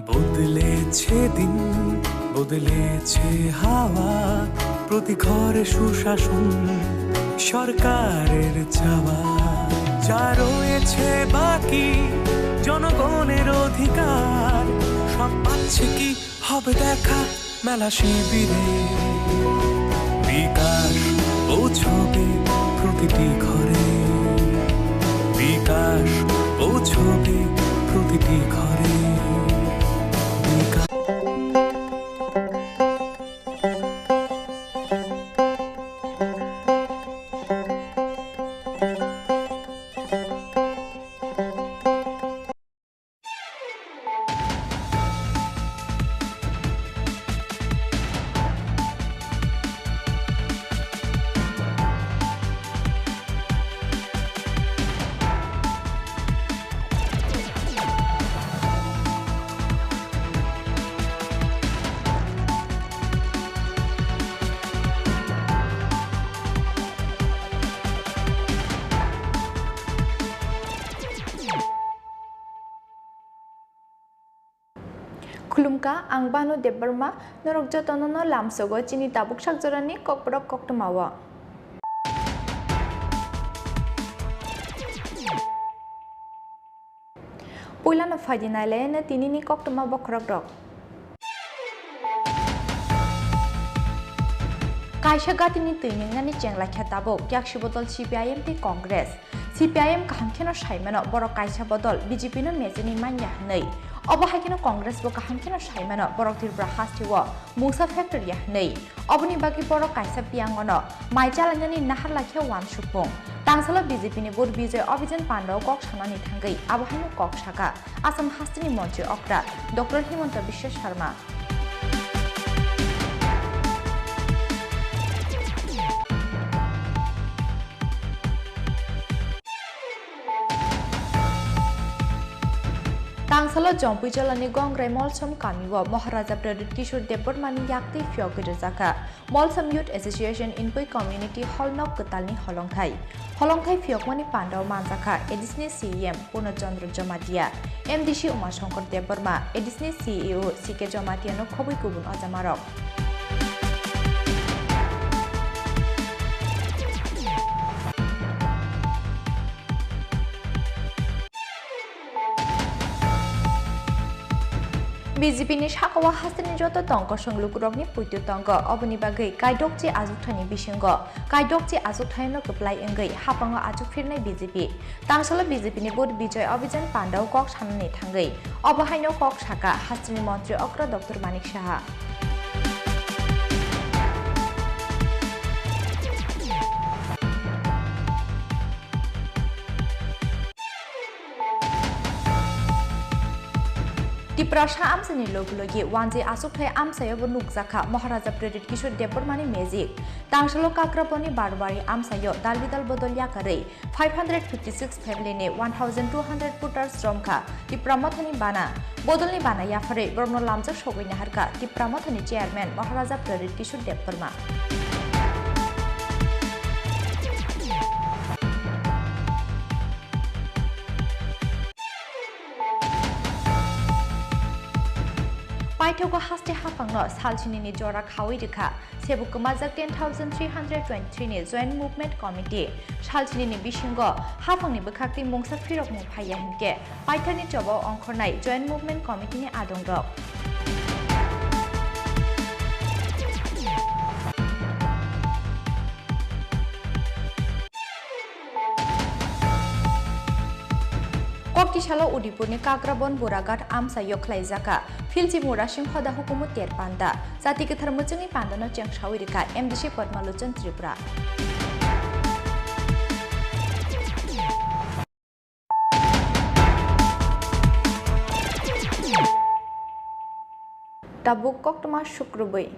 বদলেছে দিন, বদলেছে হাওয়া, প্রতি ঘরে সুশাসন সরকারের চাওয়া। যা রয়েছে বাকি জনগণের অধিকার, সব পাচ্ছে কি হবে দেখা মেলা শিবিরে। বিকাশ পৌঁছবে প্রতিটি ঘরে, বিকাশ পৌঁছবে প্রতিটি ঘরে। Khulumka ang banu debarma norok jotono lamsogo chini tabuk sakjorani kokborok koktamawa. Puilano fadinale na tinini koktama bokrok rok. Kaisa gatini tuiningani jengla khetabok yakshi bodol CPIM te Congress. CPIM kahamkheno saimano borok kaisa bodol BJP no mejini manya nei. Obahaikino Congress bo kahamkheno saimano borok tirpra hastiwo musa factory ya nei. Oboni bagi borok kaisa piangono maijalanyani nahar lakhe wan supong. Tangsala BJP ni bor bijoy abhijan pandao kok sanani thangai abahino kok saka Assam hastini monchi okra Dr. Himanta Biswa Sharma. Tangsala jompu jalani gongrai molsam kamiwa Maharaja Pradit Kishore Debormani yakti fyoge jaka Molsam Youth Association Inpui Community Hall nok ketalni holongthai fyokmani pandao manjaka Additional CEM Purnachandra Jomatia MDC Umashankar Deborma Additional CEO CK Jomatia no khobui kubun ajamarok BJP ni sakawa hastini joto tongko songlugurokni puitu tongko oboni bagai kaidokji ajukthaini bisingo kaidokji ajukthai no keplai engai hapango ajukphirnai BJP tangsala BJP ni bud bijoy abhijan pandao kok sanani thangai obahaino kok saka hastini mantri okra Dr. Manik Saha Tiprasha amsani logi wanje asukthai amsayo bo nukjaka Maharaja Pradit Kishore Debormani magic tangsalo kakraponi barbari amsayo dalbidal bodol yakarei 556 family ne 1200 putar stromka tipramathani bana bodolni bana yafare borno lamjak sogoina harka tipramathani chairman Maharaja Pradit Kishore Deborma Paithogo haste hapangno salchini ni jora khawi dikha sebukmajak 10323 ni joint movement committee salchini ni bisingo hapangni bkhakti mungsa phirok mu phaya hinke paithani jobo ongkhornai joint movement committee ni adongrok Kokisalo Udipurni Kakrabon Buragat Amsa Yoklai Zaka Filji Murashim Hoda Hukumu Terpanda Sati Ketharmuchungi Pandano Chengshawirika MDC Padmaluchan Tripura Tabuk Koktama Shukrubai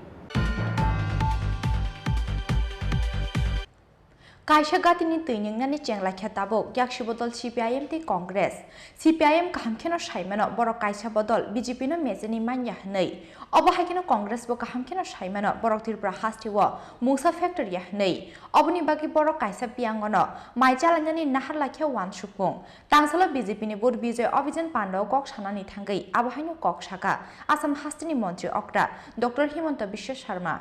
Kaisa gatini tüiningani chenglakha tabok yakshi bodol CPIM te Congress CPIM kahamkheno saimano borok kaisa bodol BJP no mejeni manya hnei obo haikeno Congress bo kahamkheno saimano borok tirpra hastiwo musa factory hnei oboni bagi borok kaisa piangono maijalanyani nahar lakhe wan supung tangsalo BJP ni bur bijoy অভিযান পান্ডাও cock সানানি থাঙ্গৈ আবহাইনো cock সাকা আসাম হাস্তিনি মন্ত্রী অক্রা doctor Himanta Biswa Sarma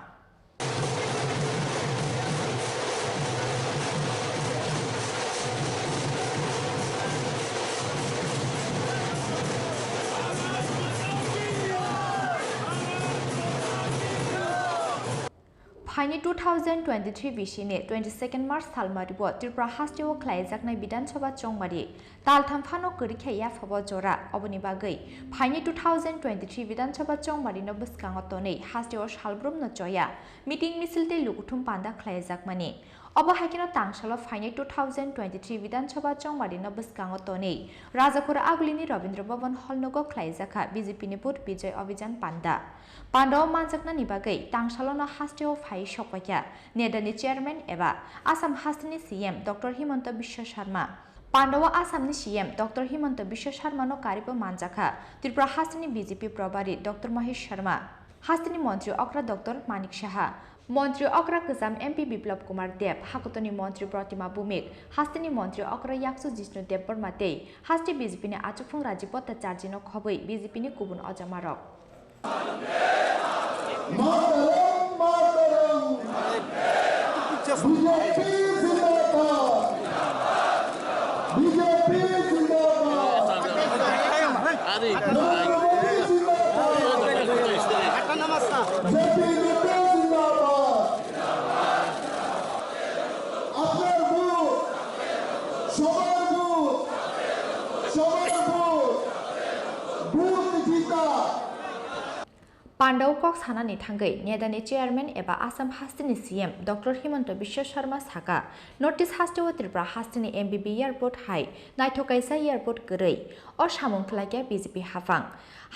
फाइनि 2023 बिसिनि 22 मार्च सालमारिबो त्रिपुरा हास्टिओ ख्लाइजाकनाय बिधानसभा चंमारि तालथामफानो गरिखाया फबो जरा अबनि बागै फाइनि 2023 बिधानसभा चंमारिनो बस्कांग तनै हास्टिओ सालब्रुमनो Jaya meeting मिसिलते लुगुथुम पान्दा ख्लाइजाकमानि अबहायकिनो तांसालो फाइनि 2023 विधानसभा चंमारिनो बस्कांग तनै राजापुर आगुलिनि रवीन्द्र भवन हलनगो ख्लाइजाखा बीजेपीनि booth विजय अभियान पान्दा पान्डाव मानजाकनानि बागै तांसालोनो हास्टिओ फाइ सकपाया नेडानि चेयारमैन एबा आसाम हास्टिनि सीएम डॉक्टर हिमंत बिश्व शर्मा पांडव आसामनि सीएम डॉक्टर हिमंत बिश्व शर्मानो कारिबो मानजाखा त्रिपुरा हास्टिनि बीजेपी प्रभारी डॉक्टर महेश शर्मा हास्टिनि मंत्री अक्रा डॉक्टर मानिक साहा मंत्री अक्रा गोजाम एमपी बिप्लव कुमार देव हाकुतनि मंत्री प्रतिमा भूमिक हास्टिनि मंत्री अक्रा याक्सु जिष्णु देव बर्माते हास्टि बीजेपीनि आचुफुं राजीव भट्टाचार्यनो खबै बीजेपीनि गुबुन अजामारक पांडव कक सानानि थांगै नेदानि चेयारमैन एबा आसाम हास्टिनि सीएम डॉक्टर हिमंत बिश्व शर्मा साका नॉर्थ ईस्ट हास्टिओ त्रिपुरा हास्टिनि एमबीबी एयरपोर्ट हाई नायथकाइसा एयरपोर्ट गरै और सामुंखलागिया बीजेपी हाफां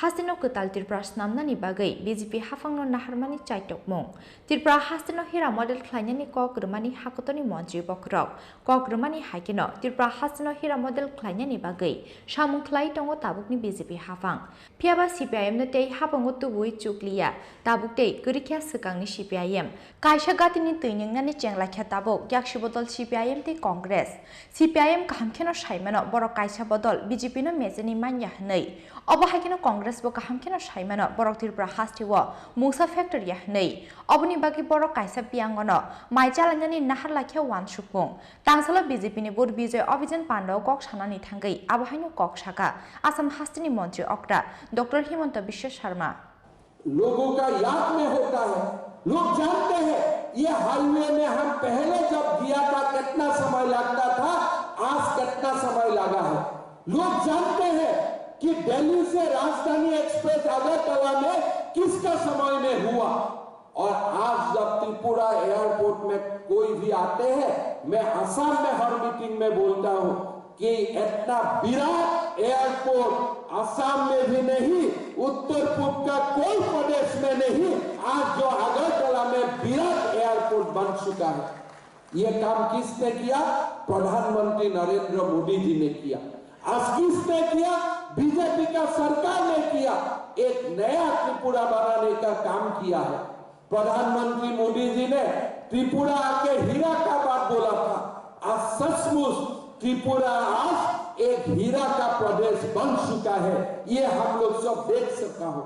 हास्टिनो कताल त्रिपुरा स्नामनानि बागै बीजेपी हाफांनो नाहारमानि चाइटकमुं त्रिपुरा हास्टिनो हिरा मडेल ख्लाइनानि कग्रमानि हाकुतनि मंत्री बखरक कग्रमानि हाइकेनो त्रिपुरा हास्टिनो हिरा मडेल ख्लाइनानि बागै सामुंखलाई दङ ताबुकनि बीजेपी हाफां फियाबा सीपीआईएम नो तै हाफांगो तुबुइ चुकलिया ताबुकते गरिख्या सकांनि सीपीआईएम काइसा गातिनि तैनिंनानि चेंलाख्या ताबुक याक्shi बदल सीपीआईएम ते कांग्रेस सीपीआईएम काहामखेनो साइमानो बरक काइसा बदल बीजेपी नो मेजेनि मान्या हनै अबहायकेनो कांग्रेस बो काहामखेनो साइमानो बरक त्रिपुरा हास्टिओ मुसा फैक्टरी हनै अबनि बागि बरक काइसा पियांगनो माइजालान्यानि नाहार लाख्या वान सुपुं तांसालो बीजेपी नि बुथ विजय अभियान पान्डाव कक सानानि थांगै आबहायनो कक साका आसाम हास्टिनि मंत्री अक्रा डॉक्टर हिमंत बिश्व शर्मा लोगों का याद में होता है लोग जानते हैं ये हाईवे में हम पहले जब दिया था कितना समय लगता था आज कितना समय लगा है लोग जानते हैं कि दिल्ली से राजधानी एक्सप्रेस अगरतला में किसका समय में हुआ और आज जब त्रिपुरा एयरपोर्ट में कोई भी आते हैं मैं असम में हर मीटिंग में बोलता हूं कि इतना विराट एयरपोर्ट असम में भी नहीं उत्तर पूर्व का कोई प्रदेश में नहीं आज जो अगरतला में विराट एयरपोर्ट बन चुका है ये काम किसने किया प्रधानमंत्री नरेंद्र मोदी जी ने किया आज किसने किया बीजेपी का सरकार ने किया एक नया त्रिपुरा बनाने का काम किया है प्रधानमंत्री मोदी जी ने त्रिपुरा के हीरा का बात बोला था आज सचमुच त्रिपुरा आज एक हीरा का प्रदेश बन चुका है ये हम लोग सब देख सकता हो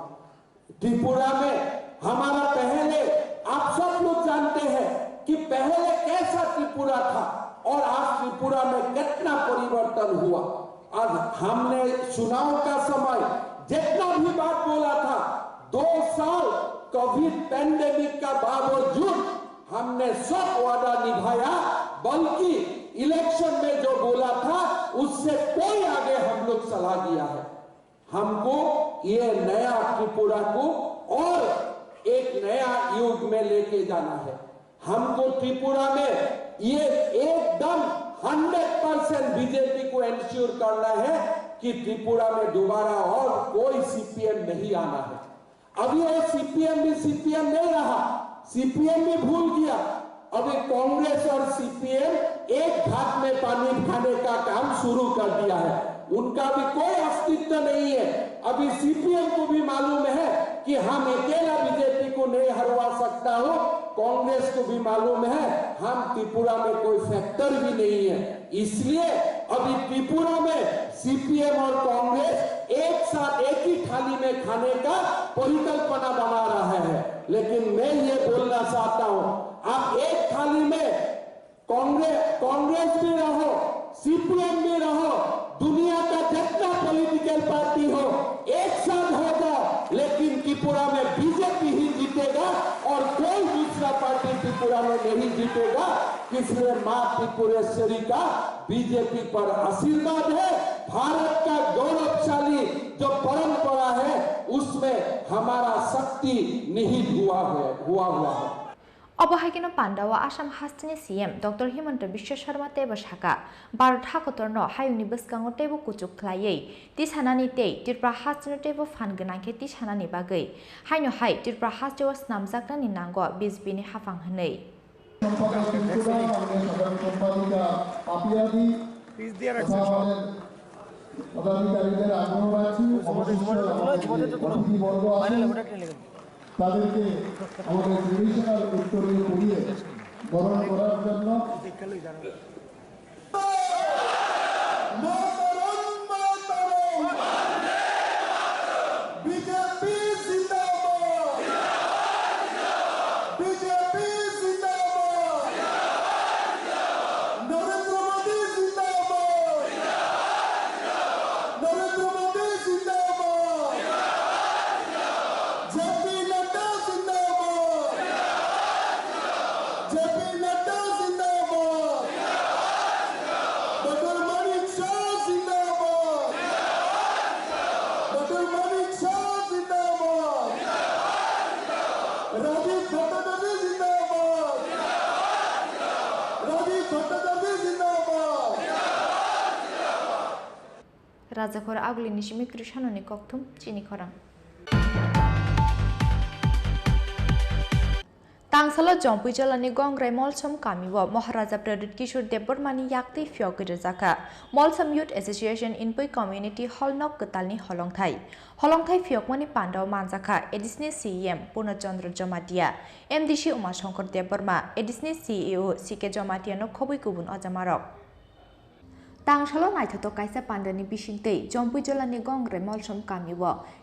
त्रिपुरा में हमारा पहले आप सब लोग जानते हैं कि पहले कैसा त्रिपुरा था और आज त्रिपुरा में कितना परिवर्तन हुआ आज हमने चुनाव का समय जितना भी बात बोला था 2 साल कोविड पैंडेमिक का बावजूद हमने सब वादा निभाया बल्कि इलेक्शन में जो बोला था उससे कोई आगे हम लोग सलाह दिया है हमको ये नया त्रिपुरा को और एक नया युग में लेके जाना है हमको त्रिपुरा में ये एकदम 100% बीजेपी को इंश्योर करना है कि त्रिपुरा में दोबारा और कोई सीपीएम नहीं आना है अभी वो सीपीएम भी सीपीएम नहीं रहा सीपीएम भी भूल गया अभी कांग्रेस और सीपीएम एक घाट में पानी खाने का काम शुरू कर दिया है। उनका भी कोई अस्तित्व नहीं है। अभी सीपीएम को भी मालूम है कि हम अकेला बीजेपी को नहीं हरवा सकता हूं। कांग्रेस को भी मालूम है हम त्रिपुरा में कोई फैक्टर भी नहीं है। इसलिए अभी त्रिपुरा में सीपीएम और कांग्रेस एक साथ एक ही थाली में खाने का परिकल्पना बना रहा है। लेकिन मैं ये बोलना चाहता हूं, आप एक थाली में कांग्रेस भी रहो, सीपीएम भी रहो, दुनिया का जितना पॉलिटिकल पार्टी हो एक साथ हो जाओ, लेकिन त्रिपुरा में बीजेपी ही जीतेगा और कोई दूसरा पार्टी त्रिपुरा में नहीं जीतेगा। इसलिए मां त्रिपुरेश्वरी का बीजेपी पर आशीर्वाद है। भारत का गौरवशाली जो परंपरा है उसमें हमारा शक्ति निहित हुआ है। अब हाइकिनो पांडावा आसाम हास्टिनि सीएम डॉक्टर हिमंत बिश्व शर्मा तेबो साका भारत हाकतरनो हायुनि बसकांगो तेबो कुचुक ख्लायै तिसानानि ते त्रिपुरा हास्टिनो तेबो फान गोनांखे तिसानानि बागै हाइनो हाइ त्रिपुरा हास्टिओ स्नामजाकनानि नांगो बीजेपीनि हाफां हनै তাদেরকে আমাদের ট্রেডিশনাল উত্তরীয় পড়িয়ে বরণ করার জন্য राजाखर आगुलिनि सिमि कृष्णनि कक्थुम चिनि खरां तांसालो जम्पुई जलानि गंग्राय मलसम कामिव महाराजा प्रदीप किशोर देबबर्मानि याक्ति फियग रोजाखा Malsom youth association Inpui community hall नक कतालनि हलंथाय फियगमानि पांडाव मानजाखा एडिसनि सीएम पूर्णचंद्र जमातिया एमडीसी उमाशंकर देबबर्मा एडिसनि सीईओ सीके जमातियानो खबै गुबुन अजामारक तांसालो नायथाव कायसा पांडानि बिसिंतै जम्पुई जलानि गंग्राय मलसम कामिव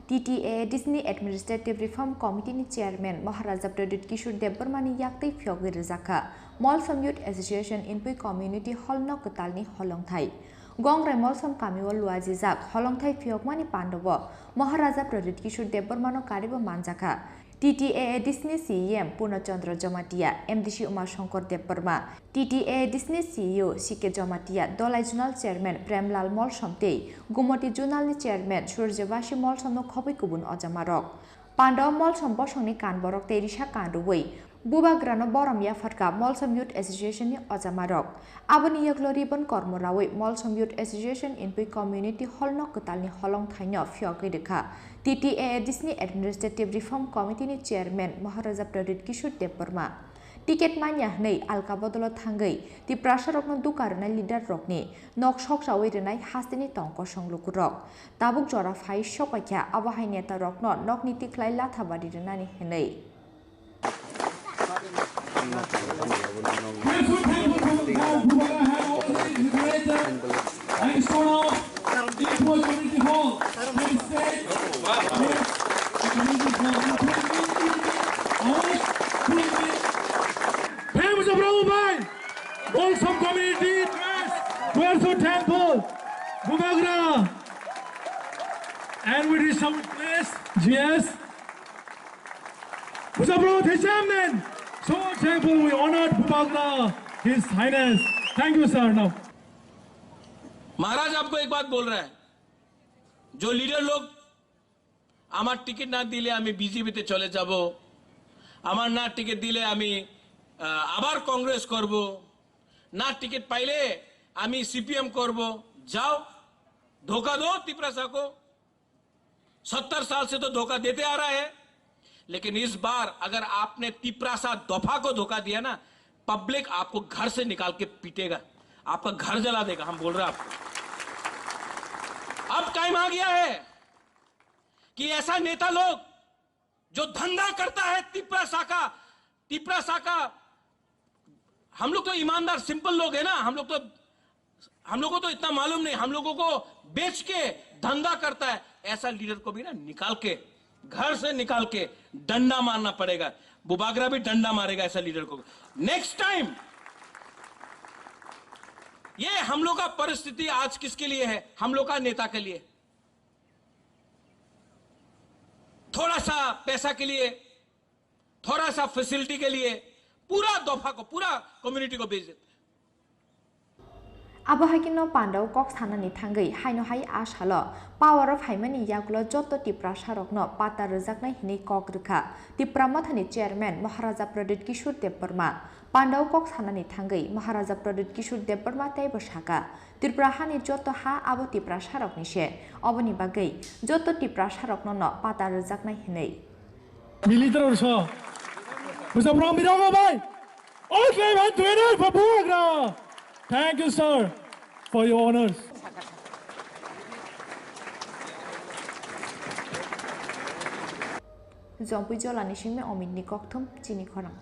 टीटीए एडिसनि एडमिनिस्ट्रेटिव रिफॉर्म कमिटिनि चेयरमैन महाराजा प्रदीप किशोर देबबर्मानि याक्ति फियग रोजाखा Malsom youth association Inpui community hall नक कतालनि हलंथाय गंग्राय मलसम कामिव लुआजिजाक हलंथाय फियगमानि पांडव महाराजा प्रदीप किशोर देबबर्मानो कारिबो मानजाखा टीटीए एडिसनि CM Purnachandra Jamatia MDC Umashankar Debbarma TTA एडिसनि सीईओ सीके जमातिया दलाई जुनाल चेयरमैन प्रेमलाल मलसमते गुमती जुनालनि चेयरमैन सूर्यवासी मलसमनो खबै गुबुन अजामारक पांडव मलसम बसंनि कानबरक तेरिसा कानरुबै बुबाग्रानो बरम याफाटका मलसम यूथ एसोसिएशन नि अजामारक आबनि यगलो रिबन कर्मरावै Malsom youth association Inpui community हल न कतालनि हलंथायनो फियगै रेखा टीटीए एडिसनि एडमिनिस्ट्रेटिव रिफॉर्म कमिटिनि चेयरमैन महाराजा प्रदीप किशोर देबबर्मा टिकेट मान्या हनै आलका बदल थांगै तिप्रासरकनो दुकारनाय लिडार रकनि नक सकसावै रेनाय हास्तिनि टंक संलुकुरक ताबुक जरा फाइ सकाख्या आबाहाय नेता रकनो नकनि तिख्लाय लाथाबादि रेनानि हनै Famous of Rahubai, Bolsam community, Dwarso Temple, Bubagra, and we reach some place, GS. Busabro Teshamnen, so Temple, we honored Bubagra, His Highness. Thank you, sir. Now. महाराज आपको एक बात बोल रहा है, जो लीडर लोग আমার টিকিট না দিলে আমি বিজেপিতে চলে যাব, আমার না টিকিট দিলে আমি আবার কংগ্রেস করব, না টিকিट পাইলে আমি सीपीएम করব, जाओ धोखा दो तिपरासा को। 70 साल से तो धोखा देते आ रहा है, लेकिन इस बार अगर आपने तिपरासा दफा को धोखा दिया ना, पब्लिक आपको घर से निकाल के पीटेगा, आपका घर जला देगा। हम बोल रहे हैं आपको, अब टाइम आ गया है कि ऐसा नेता लोग जो धंधा करता है तिपरा साका, हम लोग तो ईमानदार सिंपल लोग हैं ना, हम लोग को तो इतना मालूम नहीं, हम लोगों को बेच के धंधा करता है, ऐसा लीडर को भी ना निकाल के, घर से निकाल के डंडा मारना पड़ेगा। बुबागरा भी डंडा मारेगा ऐसा लीडर को नेक्स्ट टाइम। ये हम लोग का परिस्थिति आज किसके लिए है? हम लोग का नेता के लिए। थोड़ा सा पैसा के लिए, थोड़ा सा फैसिलिटी के लिए पूरा दफा को, पूरा कम्युनिटी को बेच देते। Abahagino Pando Cox Hanani Tangi, Haino Hai Ashalo, Power of Haimani Yagulo Joto Tipra Sharokno, Pata Rezakna Hini Kokruka, Tipramotani Chairman, Maharaja Pradit Kishur Deparma, Pando Cox Hanani Tangi, Maharaja Pradit Kishur Deparma Tebashaka, Tiprahani Joto Ha Abo Tipra Sharok Nishe, Obani Bagay, Joto Tipra Sharokno, Pata Rezakna Hini. Military Shaw. Was a wrong middle by? Okay, I'm doing for Bogra. Thank you, sir, for your honors. Zompujola Nishime Omini Koktum, Chini Koram.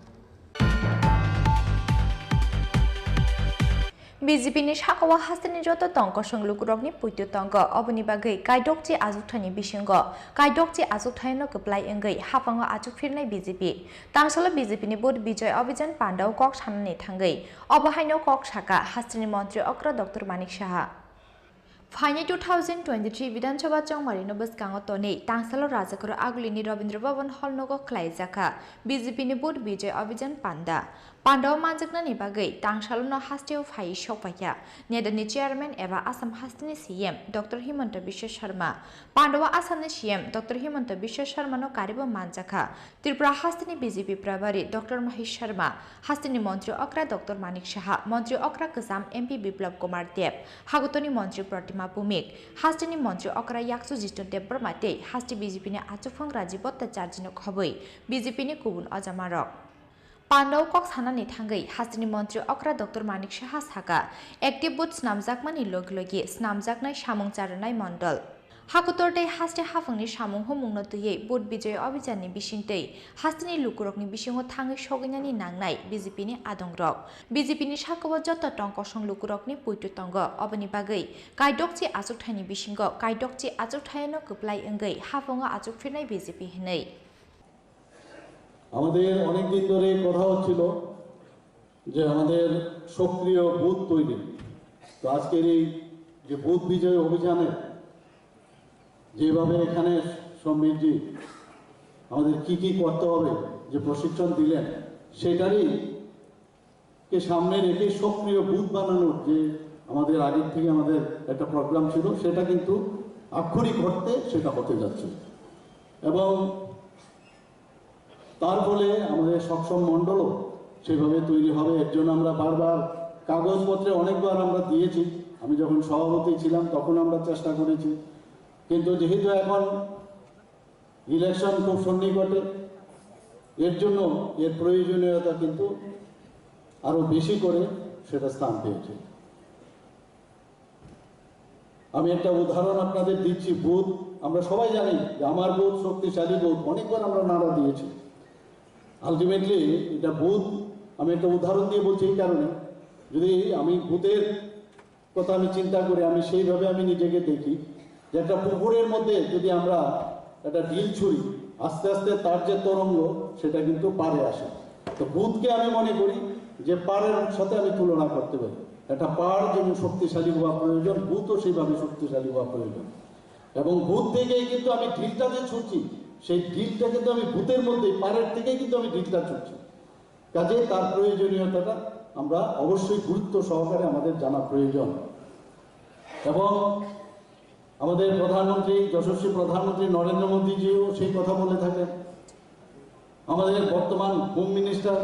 BJP ni Shakawa Hasani Joto Tonko Shanglukurogni Putu Tongo, Obani Bagay, Kaidokti Azutani Bishingo, Kaidokti Azutano Kaplai Engay, Hapanga Atupirne BJP. Tangsala BJP ni Bud Bijay Obijan Panda Cox Hanani Tangay, Obahino Cox Shaka, Hastani Montri Okra Dr. Manik Shaha. Final 2023 Vidan Sabha Marino Baskango Tone, Tangsalo Razakura Agulini Rabindra Bhavan Hall Nogo Klaizaka, BJP ni Bud Bijay Obijan Panda. Pandau Manjakna ni bagai, Tangsalo no Hastio Fai Shopaya, Nedani Chairman Eva Assam Hastini CM, Dr. Himanta Biswa Sharma, Pandawa Assamni CM, Dr. Himanta Biswa Sharma no Kariba Manjaka, Tripura Hastini BJP Prabari, Dr. Mahesh Sharma, Hastini Montri Okra Dr. Manik Shaha, Montri Okra Kazam MP Biplab Kumar Deb, Hagutoni Montri Pratima Bumik, Hastini Montri Okra Yaksu Jisto Deb Bermate, Hasti BJP ni Achufang Rajibota Chargino Khoboi, BJP ni Kubun Azamarok. Pandau Cox Hanani Tangai, Hastini Montri Okra Dr. Manik Shaha Saka, Active Boots Namjakmani Loglogi, Snamjaknai Shamung Charanai Mondol. Hakutorte Haste Hafangni Shamung Homungnotuye, Boot Bijay Obijani Bishinte, Hastini Lukurokni Bishingo Tangi Shoginani Nangnai, BJP ni Adongrok, BJP ni Shakawa Jota Tonko Shong Lukurokni Putu Tongo, Obani Bagay, Kaidokti Azutani Bishingo, Kaidokti Azutayano Kuplai Engay, Hafonga Azupinai BJP Hinay. আমাদের অনেক দিন ধরে কথা হচ্ছিল যে আমাদের সক্রিয় booth তৈরি। তো আজকের এই যে বুথ বিজয় অভিযানে যেভাবে এখানে সমৃদ্ধি আমাদের কি করতে হবে যে প্রশিক্ষণ দিলেন, সেটারই কে সামনে রেখে সক্রিয় বুথ বানানোর যে আমাদের আগের থেকে আমাদের একটা প্রোগ্রাম ছিল, সেটা কিন্তু আক্ষরিক অর্থে সেটা হতে যাচ্ছে। এবং তার ফলে আমাদের সক্ষম মণ্ডলও সেভাবে তৈরি হবে। এর জন্য আমরা বারবার কাগজপত্রে অনেকবার আমরা দিয়েছি। আমি যখন সভাপতি ছিলাম তখন আমরা চেষ্টা করেছি, কিন্তু যেহেতু এখন ইলেকশন খুব সন্নিকটে, এর জন্য এর প্রয়োজনীয়তা কিন্তু আরো বেশি করে সেটা স্থান পেয়েছে। আমি একটা উদাহরণ আপনাদের দিচ্ছি। বুথ আমরা সবাই জানি যে আমার বুথ শক্তিশালী বুথ, অনেকবার আমরা নারা দিয়েছি। আলটিমেটলি এটা বুথ, আমি একটা উদাহরণ দিয়ে বলছি এই কারণে, যদি আমি বুথের কথা আমি চিন্তা করি, আমি সেইভাবে আমি নিজেকে দেখি যে একটা পুকুরের মধ্যে যদি আমরা একটা ঢিল ছুঁড়ি, আস্তে আস্তে তার যে তরঙ্গ সেটা কিন্তু পাড়ে আসে। তো বুথকে আমি মনে করি যে পাড়ের সাথে আমি তুলনা করতে পারি। একটা পাড় যেমন শক্তিশালী হওয়া প্রয়োজন, বুথও সেইভাবে শক্তিশালী হওয়া প্রয়োজন। এবং বুথ থেকেই কিন্তু আমি ঢিলটা যে ছুঁড়ছি, সেই ঢিলটা কিন্তু আমি বুথের মধ্যে পাড়ের থেকেই কিন্তু আমি ঢিলটা ছুঁড়ছি। কাজে তার প্রয়োজনীয়তাটা আমরা অবশ্যই গুরুত্ব সহকারে আমাদের জানা প্রয়োজন। এবং আমাদের প্রধানমন্ত্রী, যশস্বী প্রধানমন্ত্রী নরেন্দ্র মোদীজিও সেই কথা বলে থাকেন। আমাদের বর্তমান হোম মিনিস্টার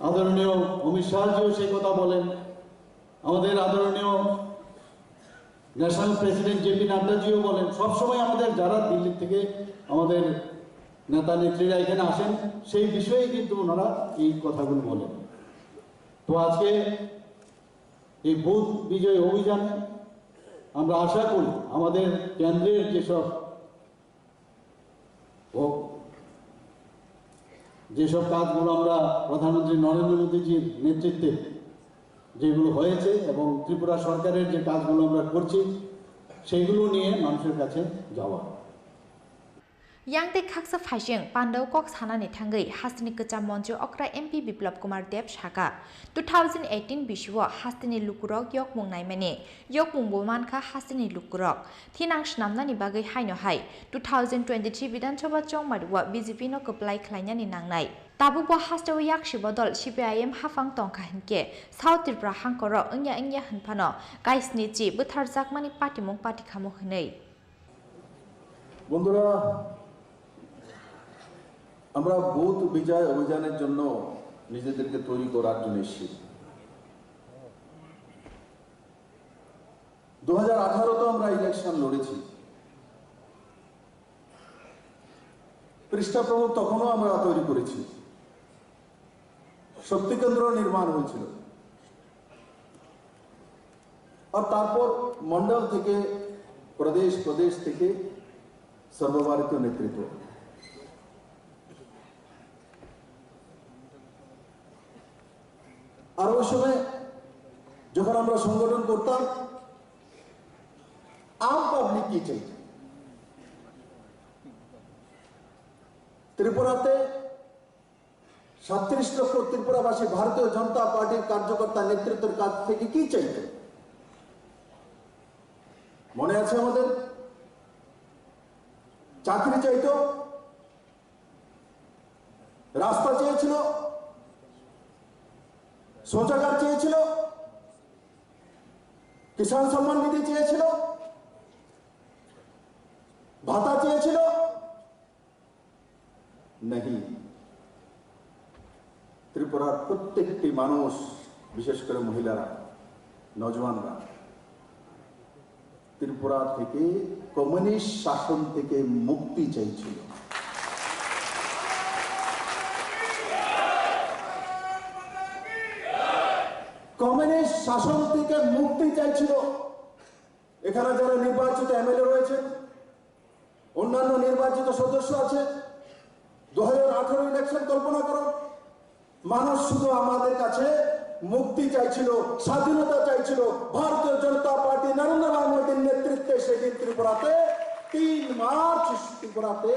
আদরণীয় অমিত শাহজিও সেই কথা বলেন। আমাদের আদরণীয় ন্যাশনাল প্রেসিডেন্ট জেপি নাড্ডাজিও বলেন। সবসময় আমাদের যারা দিল্লি থেকে আমাদের নেতা নেত্রীরা এখানে আসেন, সেই বিষয়ে কিন্তু ওনারা এই কথাগুলো বলেন। তো আজকে এই বুথ বিজয় অভিযানে আমরা আশা করি আমাদের কেন্দ্রের যেসব কাজগুলো আমরা প্রধানমন্ত্রী নরেন্দ্র মোদীজির নেতৃত্বে যেগুলো হয়েছে এবং ত্রিপুরা সরকারের যে কাজগুলো আমরা করছি সেইগুলো নিয়ে মানুষের কাছে যাওয়া। yang te khaksa phaijeng pandau kok sanani thangai hastini kacham monjo okra mp biplab kumar dev shaka 2018 biswa hastini lukurok yok mungnai mane yok mungboman kha hastini lukurok thinang snamnani bagai haino hai 2023 bidan sabha chong mariwa bjp no kaplai khlainani nangnai tabubo hastaw yak shibodol cpim hafang tongkha hinke south tripura hangkoro engya hanphano gaisni chi buthar jakmani patimong patikhamu hinai বন্ধুরা আমরা booth বিজয় অভিযানের জন্য নিজেদেরকে তৈরি করার জন্য এসেছি। 2018 আমরা ইলেকশন লড়েছি, পৃষ্ঠা প্রমুখ তখনও আমরা তৈরি করেছি, শক্তি কেন্দ্র নির্মাণ হয়েছিল, আর তারপর মন্ডল থেকে প্রদেশ থেকে সর্বভারতীয় নেতৃত্ব। আর ওই সময় যখন আমরা সংগঠন করতাম আম পাবলিক কি চাই, ত্রিপুরাতে 37 লক্ষ ত্রিপুরাবাসী ভারতীয় জনতা পার্টির কার্যকর্তা নেতৃত্বের কাছ থেকে কি চাইত মনে আছে আমাদের? চাকরি চাইতো, রাস্তা চেয়েছিল, শৌচাগার চেয়েছিল, কিষাণ সম্মান নিধি চেয়েছিল, ভাতা চেয়েছিল নাহি। ত্রিপুরার প্রত্যেকটি মানুষ, বিশেষ করে মহিলারা, নজওয়ানরা ত্রিপুরা থেকে কমিউনিস্ট শাসন থেকে মুক্তি চাইছিল। কমিউনিস্ট শাসন থেকে মুক্তি চাইছিল। এখানে যারা নির্বাচিত এমএলএ রয়েছে, অন্যান্য নির্বাচিত সদস্য আছে, 2018 ইলেকশন কল্পনা করো, মানুষ শুধু আমাদের কাছে মুক্তি চাইছিল, স্বাধীনতা চাইছিল। ভারতীয় জনতা পার্টি নরেন্দ্র মোদীর নেতৃত্বে সেদিন ত্রিপুরাতে 3 মার্চ ত্রিপুরাতে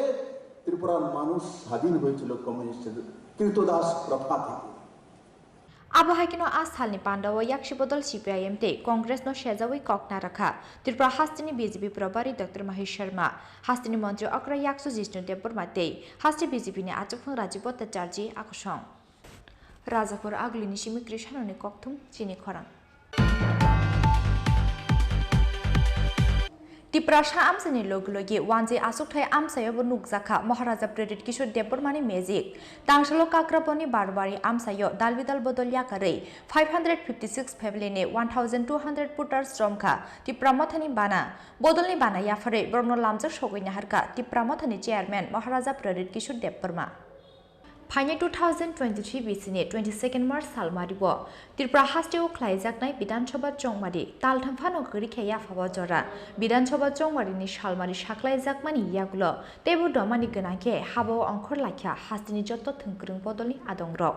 ত্রিপুরার মানুষ স্বাধীন হয়েছিল কমিউনিস্টের কৃতদাস প্রথা থেকে। Abahakino ashalni pandawa yakshibodol CPIM te Congress no shejawi kokna rakha Tripura hastini BJP probari Dr. Mahesh Sharma hastini mantri okra yaksu jishnu debor mate hasti BJP ni achukphang rajibota charji akusong Rajapur aglini simi krishanoni kokthum chini khorang Tiprasha amsani loglogi wanje asukthai amsayo nukjaka Maharaja President Kishore Debormani magic Tangshalo Kakraponi Barbari amsayo dalbidal bodolya kare 556 family ne 1200 putters stromka Tipramathani bana bodolni bana yafare Borno lamjak sogoi harka Tipramathani chairman Maharaja President Kishore Deborma Phaine 2023 BC 22nd March salmaribo Tripura hasteo khlaijaknai Bidan Sabha Chongmari talthamphano gori kheya phaba jora Bidan Sabha Chongmari ni salmari saklaijakmani yagulo tebu domani gonake habo angkhor lakhya hastini jotto thungkrung bodolni adongrok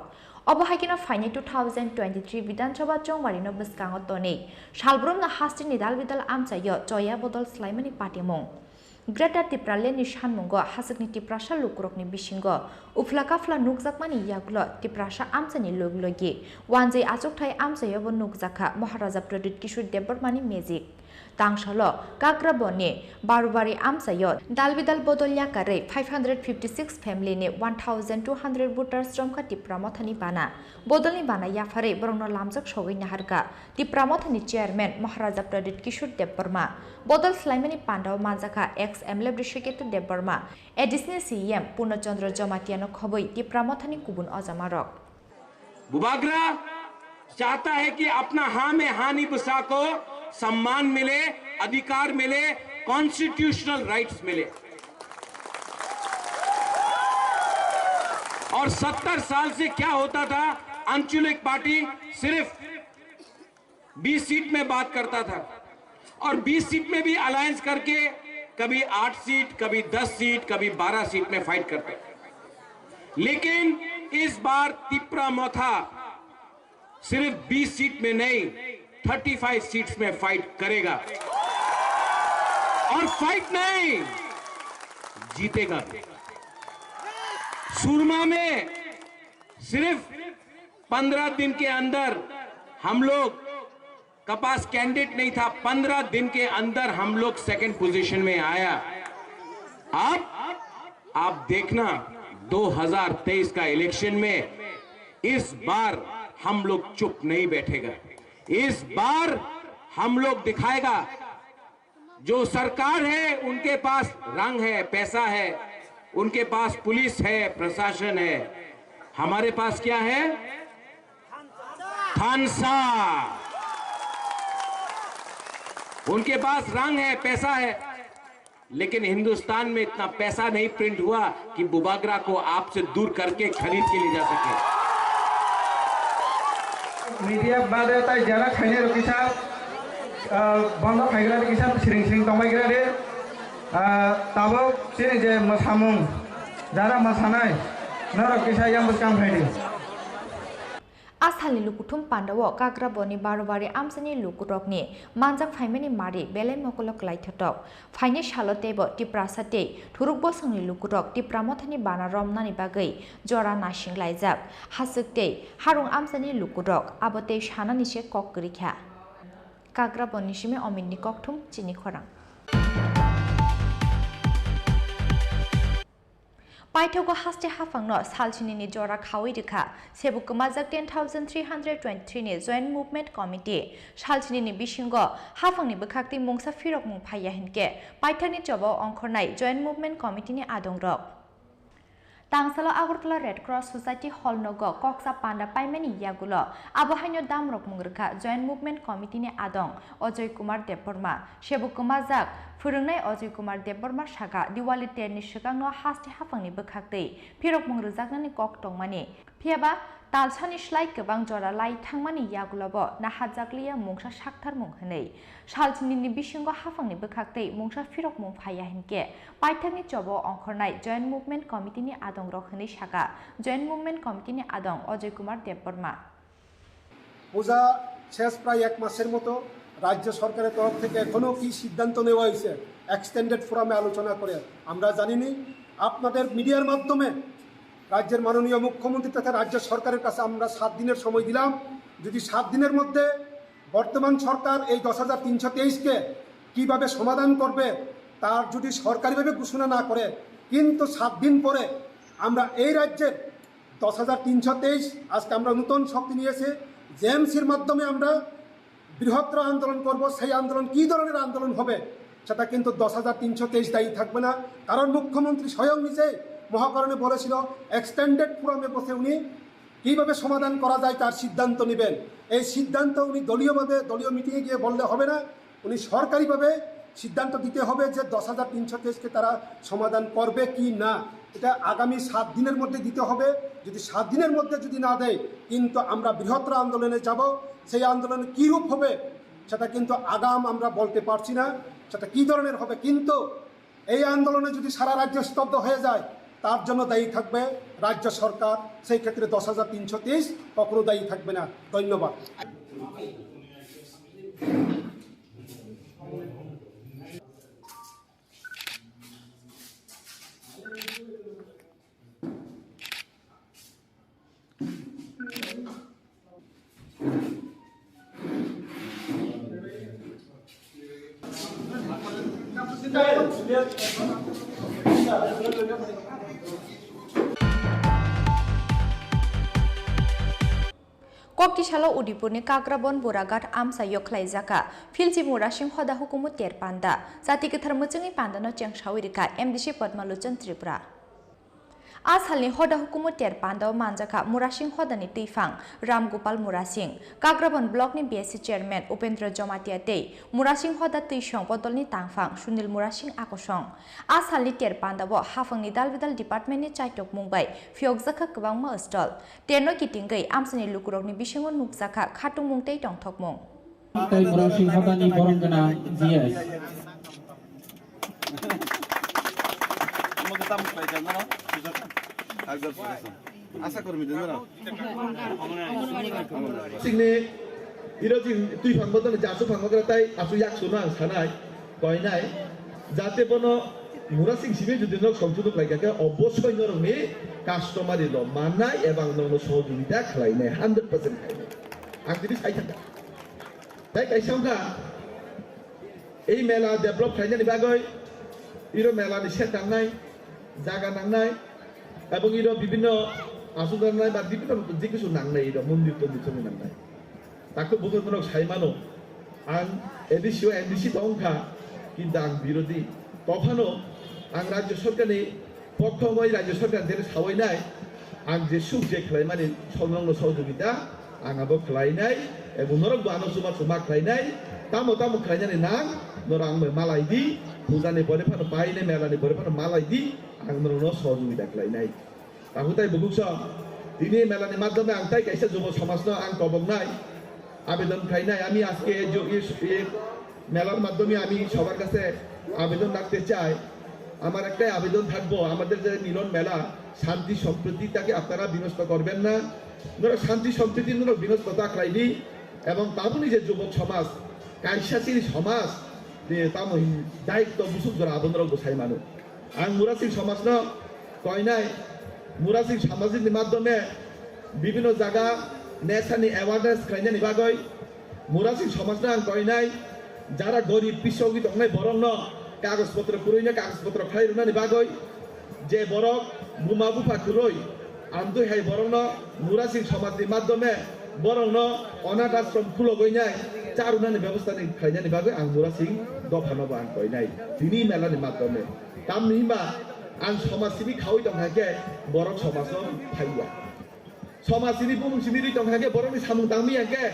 Obahakino Phaine 2023 Bidan Sabha Chongmari no bwskango toni salbrum na hastini dalbidal amchayo joya bodol slaimani patimong Greater Tipralen ni Shanmungo hasakni Tiprasha lukurokni bisingo uflakafla nukjakmani yagulo Tiprasha amsani loglogi wanje achukthai amsayo bo nukjaka Maharaja President Kishore Debormani magic Tangshalo Kakraboni Barubari amsayo dalbidal bodolya kare 556 family ne 1200 voters stromka Tipramathani bana bodolni bana yafare borongno lamjak sogoi naharka Tipramathani chairman Maharaja President Kishore Deborma bodol slaimani pandaw manjaka ex MLA Brishiketu Deborma additional CM Purnachandra Jamatiano khoboi Tipramathani kubun ajamarok Bubagra चाहता है कि अपना हाँ में हानि बसा को सम्मान मिले, अधिकार मिले, कॉन्स्टिट्यूशनल राइट्स मिले और 70 साल से क्या होता था आंचलिक पार्टी सिर्फ 20 सीट में बात करता था और 20 सीट में भी अलायंस करके कभी 8 सीट, कभी 10 सीट, कभी 12 सीट में फाइट करता था। लेकिन इस बार तिप्रा मोथा सिर्फ 20 सीट में नहीं 35 सीट्स में फाइट करेगा और फाइट नहीं जीतेगा। सुरमा में सिर्फ 15 दिन के अंदर हम लोग का पास कैंडिडेट नहीं था, 15 दिन के अंदर हम लोग सेकंड पोजीशन में आया। अब आप देखना 2023 का इलेक्शन में इस बार हम लोग चुप नहीं बैठेगा। इस बार हम लोग दिखाएगा जो सरकार है उनके पास रंग है, पैसा है, उनके पास पुलिस है, प्रशासन है, हमारे पास क्या है? थानसा। उनके पास रंग है, पैसा है, लेकिन हिंदुस्तान में इतना पैसा नहीं प्रिंट हुआ कि बुबागरा को आपसे दूर करके खरीद के ले जा सके। मीडिया बादे ताई जरा खाइने रखिसा बंद खाइग्रा रखिसा सिरिं सिरिं तंबाइग्रा रे ताबो सिरिं जे मोसामुं जरा मोसानाय न रखिसा याम बुसकाम फाइदि आसालनि लुकुथुम पान्डाव काग्राबनि बारबारि आमसानि लुकुटकनि मानजां फाइमेनि मारि बेले मकलक लाइथटक फाइनि सालतेबो टिप्रासाते थुरुकबो संनि लुकुटक टिप्रामथानि बाना रमनानि बागै जरा नासिं लाइजाक हासुकते हारुं आमसानि लुकुटक आबते सानानि से कक गरिखा काग्राबनि सिमे अमिननि ककथुम चिनि खरां पाइथावखौ हास्ते हाफांनो सालसिनि जरा खावै रेखा सेबुकमाजाक 10,323 नि जॉइंट मुभमेंट कमिटी सालसिनि बिसिंग हाफांनि बखाक्ति मुंसा फिरक मुं फाया हिनके पाइथानि चबाव अंखरनाय जॉइंट मुभमेंट कमिटीनि आदंरक तांसाला Agartala red cross society hall नगो कक्सा पांडा पाइमेनि यागुलो आबहान्य दामरक मुंगरखा जॉइंट मुभमेंट कमिटीनि आदं अजय कुमार देबबर्मा सेबुकमाजाक फोरोंनाय अजय कुमार देबबर्मा सागा दिवाली तेरनि सिगांनो हास्ते हाफांनि बोखाक्तै फिरक मुं रोजागनानि कक दंमानि फियाबा तालसानि स्लाइ गोबां जरा लाई थांमानि यागुलाबो नाहाजाग्लिया मुंसा साक्थार मुं हनै सालसिनि बिसिंग हाफांनि बोखाक्तै मुंसा फिरक मुं फाया हिनके पाइथाकनि चबो अंखरनाय जॉइंट मुभमेंट कमिटीनि आदं रक हनै सागा जॉइंट मुभमेंट कमिटीनि आदं अजय कुमार देबबर्मा পূজা শেষ প্রায় এক মাসের মতো রাজ্য সরকারের তরফ থেকে এখনো কি সিদ্ধান্ত নেওয়া হয়েছে এক্সটেন্ডেড ফোরামে আলোচনা করে আমরা জানিনি। আপনাদের মিডিয়ার মাধ্যমে রাজ্যের মাননীয় মুখ্যমন্ত্রী তথা রাজ্য সরকারের কাছে আমরা 7 দিনের সময় দিলাম। যদি 7 দিনের মধ্যে বর্তমান সরকার এই 10,323কে কিভাবে সমাধান করবে তার যদি সরকারিভাবে ঘোষণা না করে, কিন্তু 7 দিন পরে আমরা এই রাজ্যের 10,323 আজকে আমরা নতুন শক্তি নিয়েছি জেএমসির মাধ্যমে আমরা বৃহত্তর আন্দোলন করব। সেই আন্দোলন কী ধরনের আন্দোলন হবে সেটা কিন্তু 10,323 দায়ী থাকবে না, কারণ মুখ্যমন্ত্রী স্বয়ং নিজে মহাকরণে বলেছিল এক্সটেন্ডেড ফোরামে বসে উনি কীভাবে সমাধান করা যায় তার সিদ্ধান্ত নেবেন। এই সিদ্ধান্ত উনি দলীয়ভাবে দলীয় মিটিংয়ে গিয়ে বললে হবে না, উনি সরকারিভাবে সিদ্ধান্ত দিতে হবে যে 10,323কে তারা সমাধান করবে কি না। এটা আগামী 7 দিনের মধ্যে দিতে হবে। যদি 7 দিনের মধ্যে যদি না দেয় কিন্তু আমরা বৃহত্তর আন্দোলনে যাব। সেই আন্দোলনে কী রূপ হবে সেটা কিন্তু আগাম আমরা বলতে পারছি না, সেটা কী ধরনের হবে। কিন্তু এই আন্দোলনে যদি সারা রাজ্য স্তব্ধ হয়ে যায় তার জন্য দায়ী থাকবে রাজ্য সরকার, সেই ক্ষেত্রে 10,323 কখনো দায়ী থাকবে না। ধন্যবাদ। कक्तिसालो उदिपुरनि काग्राबन बोराघाट आमसा यख्लाइजाका फिलजि मुरासिं हदा हुकुमु तेर पान्दा जाति गोथार मोजोङै पान्दानो चेंसावि रेखा एमडिसि पद्मालोचन त्रिपुरा आसालनि हदा हुकुमत तेरपान्दाव मानजाखा मुरासिं हदानि तैफां रामगोपाल मुरासिं काग्राबन ब्लकनि बीएससी चेयरमैन उपेन्द्र जमातिया तै मुरासिं हदा तैसं बदलनि तांफां सुनील मुरासिं आकसं आसालनि तेरपान्दाव हाफांनि दालबिदाल डिपार्टमेन्टनि चाइटक मुंबाय फियकजाखा गोबांमा अस्टल तेरनो किटिंगै आमसनि लुकुरकनि बिसंगो नुकजाखा खाटुं मुंतै टंथकमुं मुरासिं हदानि बरंगना जिएस सिंने इरोजिं तुई फांबदन जासु फांबग्राताय आसु याक सुना सानाय कयनाय जाते बनो मुरासिं सिबे जुदि नक संशोधन लायगाके अबশ্যই नरमे कास्टमारि ल माननाय एबं ननो सहयोगिता खालायनाय 100% खालायनाय आं दिनै सायथाखा ताই कायसांगा এই মেলা ডেভেলপ খাইনাनि बागै इरो मेलानि सेट नांनाय जागा नांनाय এবং इरो বিভিন্ন आसु नांनाय बा বিভিন্ন जिकिसु नांनाय इरो मन्दिर तन्दिर सङै नांनाय ताको बुगुरनक सायमानो आं एडिसिओ एनडिसि दंखा কিন্তু आं बिरोधी तफानो आं राज्य सरकारनि पक्षमै राज्य सरकार जेरै सावयनाय आं जे सुख जे खालायमानि संलग्न सहयोगिता आंहाबो खालायनाय এবং नरक बानो सुमा सुमा खालायनाय तामो तामो खालायनानै नां नर आं मालायदि फुजानि परे फानो पाइने मेलानि परे फानो मालायदि आं नरनो सहयोगिता खालायनाय ताहुताय बुगुक्स दिनै मेलानि माध्यमे आं ताই कायसा যুব সমাজनो आं कबकनाय आवेदन खालायनाय আমি আজকে মেলার মাধ্যমে আমি সবার কাছে আবেদন রাখতে চাই আমার একটাই আবেদন থাকবো আমাদের যে মিলন মেলা শান্তি সম্প্রীতিটাকে আপনারা বিনষ্ট করবেন না নর শান্তি সম্প্রীতি নর বিনষ্টতা খাইনি এবং তাবনি যে যুবক সমাজ কাইসাচির সমাজ তামই দায়িত্ব বুসুক জরা আবন্দর গোসাই মানু আং মুরাসিং সমাজ ন কয়নাই মুরাসিং সামাজিক মাধ্যমে বিভিন্ন জায়গা নেশানি অ্যাওয়ারনেস খাইনানি বাগৈ মুরাসিং সমাজ না আং কয়নাই যারা গরিব পিছগি দংনাই বরং ন কাগজপত্র কুরইনা কাগজপত্র খাইরুনানি বাগৈ যে বরক বুমা বুফা কুরই আমদুই হাই বরং ন মুরাসিং সমাজनि মাধ্যমে বরং ন অনাথ আশ্রম খুলগইনাই চারুনানি ব্যবস্থা नि খাইনানি বাগৈ আং মুরাসিং দফানব আং কইনাই দিনি মেলাनि মাধ্যমে তামনিবা आं समाजसिबि खावै दंहाके बरक समाज फाइया समाजसिबि बुमुंसिबि दंहाके बरकनि सामुं दांमियाके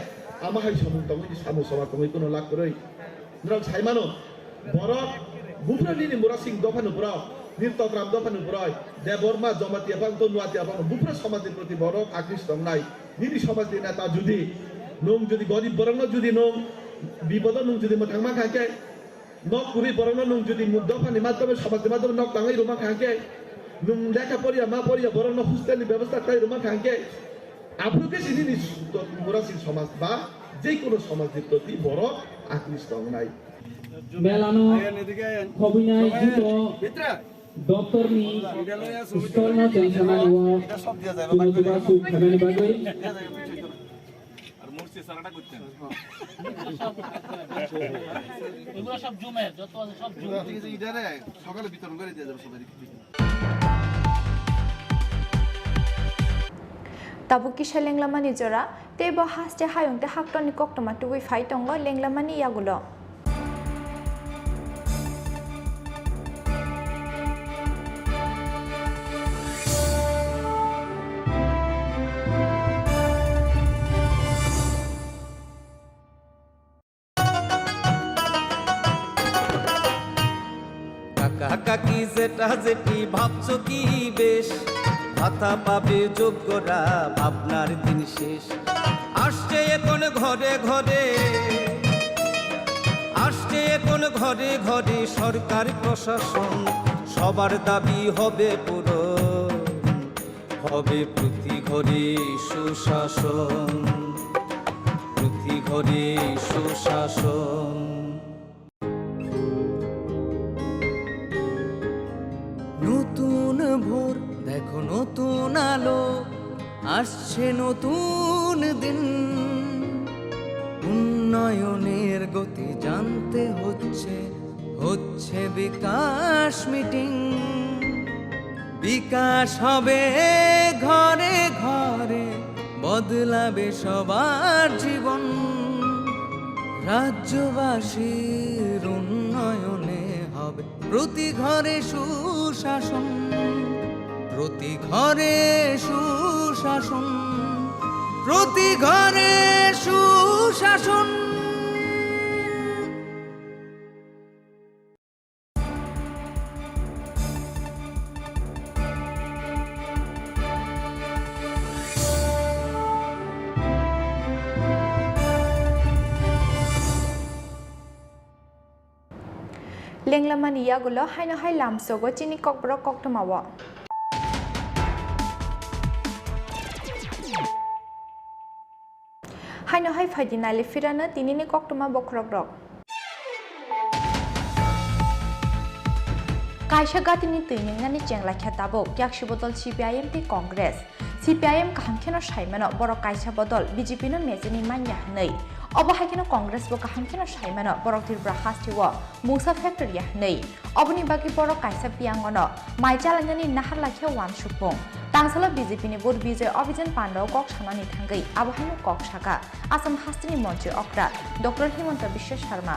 आमाहाय सामुं दंनि सामुं समाज दंनि कोनो लाख करै नरक साइमानो बरक बुफ्रानि मुरासिं दफानु ब्र निरतग्राम दफानु ब्रय देबरमा जमातिया बां तनुवातिया बां बुफ्रा समाजनि प्रति बरक आकृष्ट दंनाय निनि समाजनि नेता जुदि नों जुदि गरीब बरंनो जुदि नों बिपद नों जुदि मोथांमा खाके नक कुरि बरंनो नों जुदि दफानि माध्यमे समाजनि माध्यमे नक ताङै रुमा खाके नों लेखा परिया मा परिया बरंनो हुस्टेलनि व्यवस्था खाइ रुमा खाके आपलोके सिनि मुरासिं समाज बा जे कोनो समाजनि प्रति बरक आकृष्ट दंनाय मेलानो खबिनाय जुतो डॉक्टरनि स्टलनो टेनसनानिव तुमजुबा सुख खानानि बागै मूर्ति साराटा করতেন এগুলো সব জুমে যত আছে সব জুমে ইদারে সকালে বিতরণ করে দিয়ে যাবে সবাই tabu kisha lenglamani jora tebo haste hayungte haktoni koktoma tuwi faitongo lenglamani yagulo কাকি যেটা যেটি ভাবছো কি বেশ ভাতা পাবে যোগ্যরা ভাবনার দিন শেষ আসছে এখন ঘরে ঘরে আসছে এখন ঘরে ঘরে সরকার প্রশাসন সবার দাবি হবে পূরণ হবে প্রতি ঘরে সুশাসন প্রতি ঘরে সুশাসন নতুন ভোর দেখো নতুন আলো আসছে নতুন দিন উন্নয়নের গতি জানতে হচ্ছে বিকাশ মিটিং বিকাশ হবে ঘরে ঘরে বদলাবে সবার জীবন রাজ্যবাসীর উন্নয়নে হবে প্রতি ঘরে সুশাসন প্রতি ঘরে সুশাসন, প্রতি ঘরে সুশাসন। Lenglamani yagulo haino hai lamsogo chini kokborok koktomawo. Haino hai fadinali firana tinini koktoma bokrogrok. Kaisha gatini tiningani jengla khatabo yakshi bodol CPIM pi Congress. CPIM kahamkeno shaimano borok kaisha bodol BJP no mezini manya nei. Obahaikino Congress bo kahamkeno shaimano borok tirbra hastiwo musa factory ya nei. Obni bagi borok kaisa piangono maijalangani nahar lakhya wan shupong. Tangsalo BJP ni bur bijoy অভিযান পান্ডাও cock সানানি থাঙ্গৈ আবহাইনো cock শাখা আসাম হাস্তিনি মন্ত্রী অকরা doctor Himanta Biswa Sarma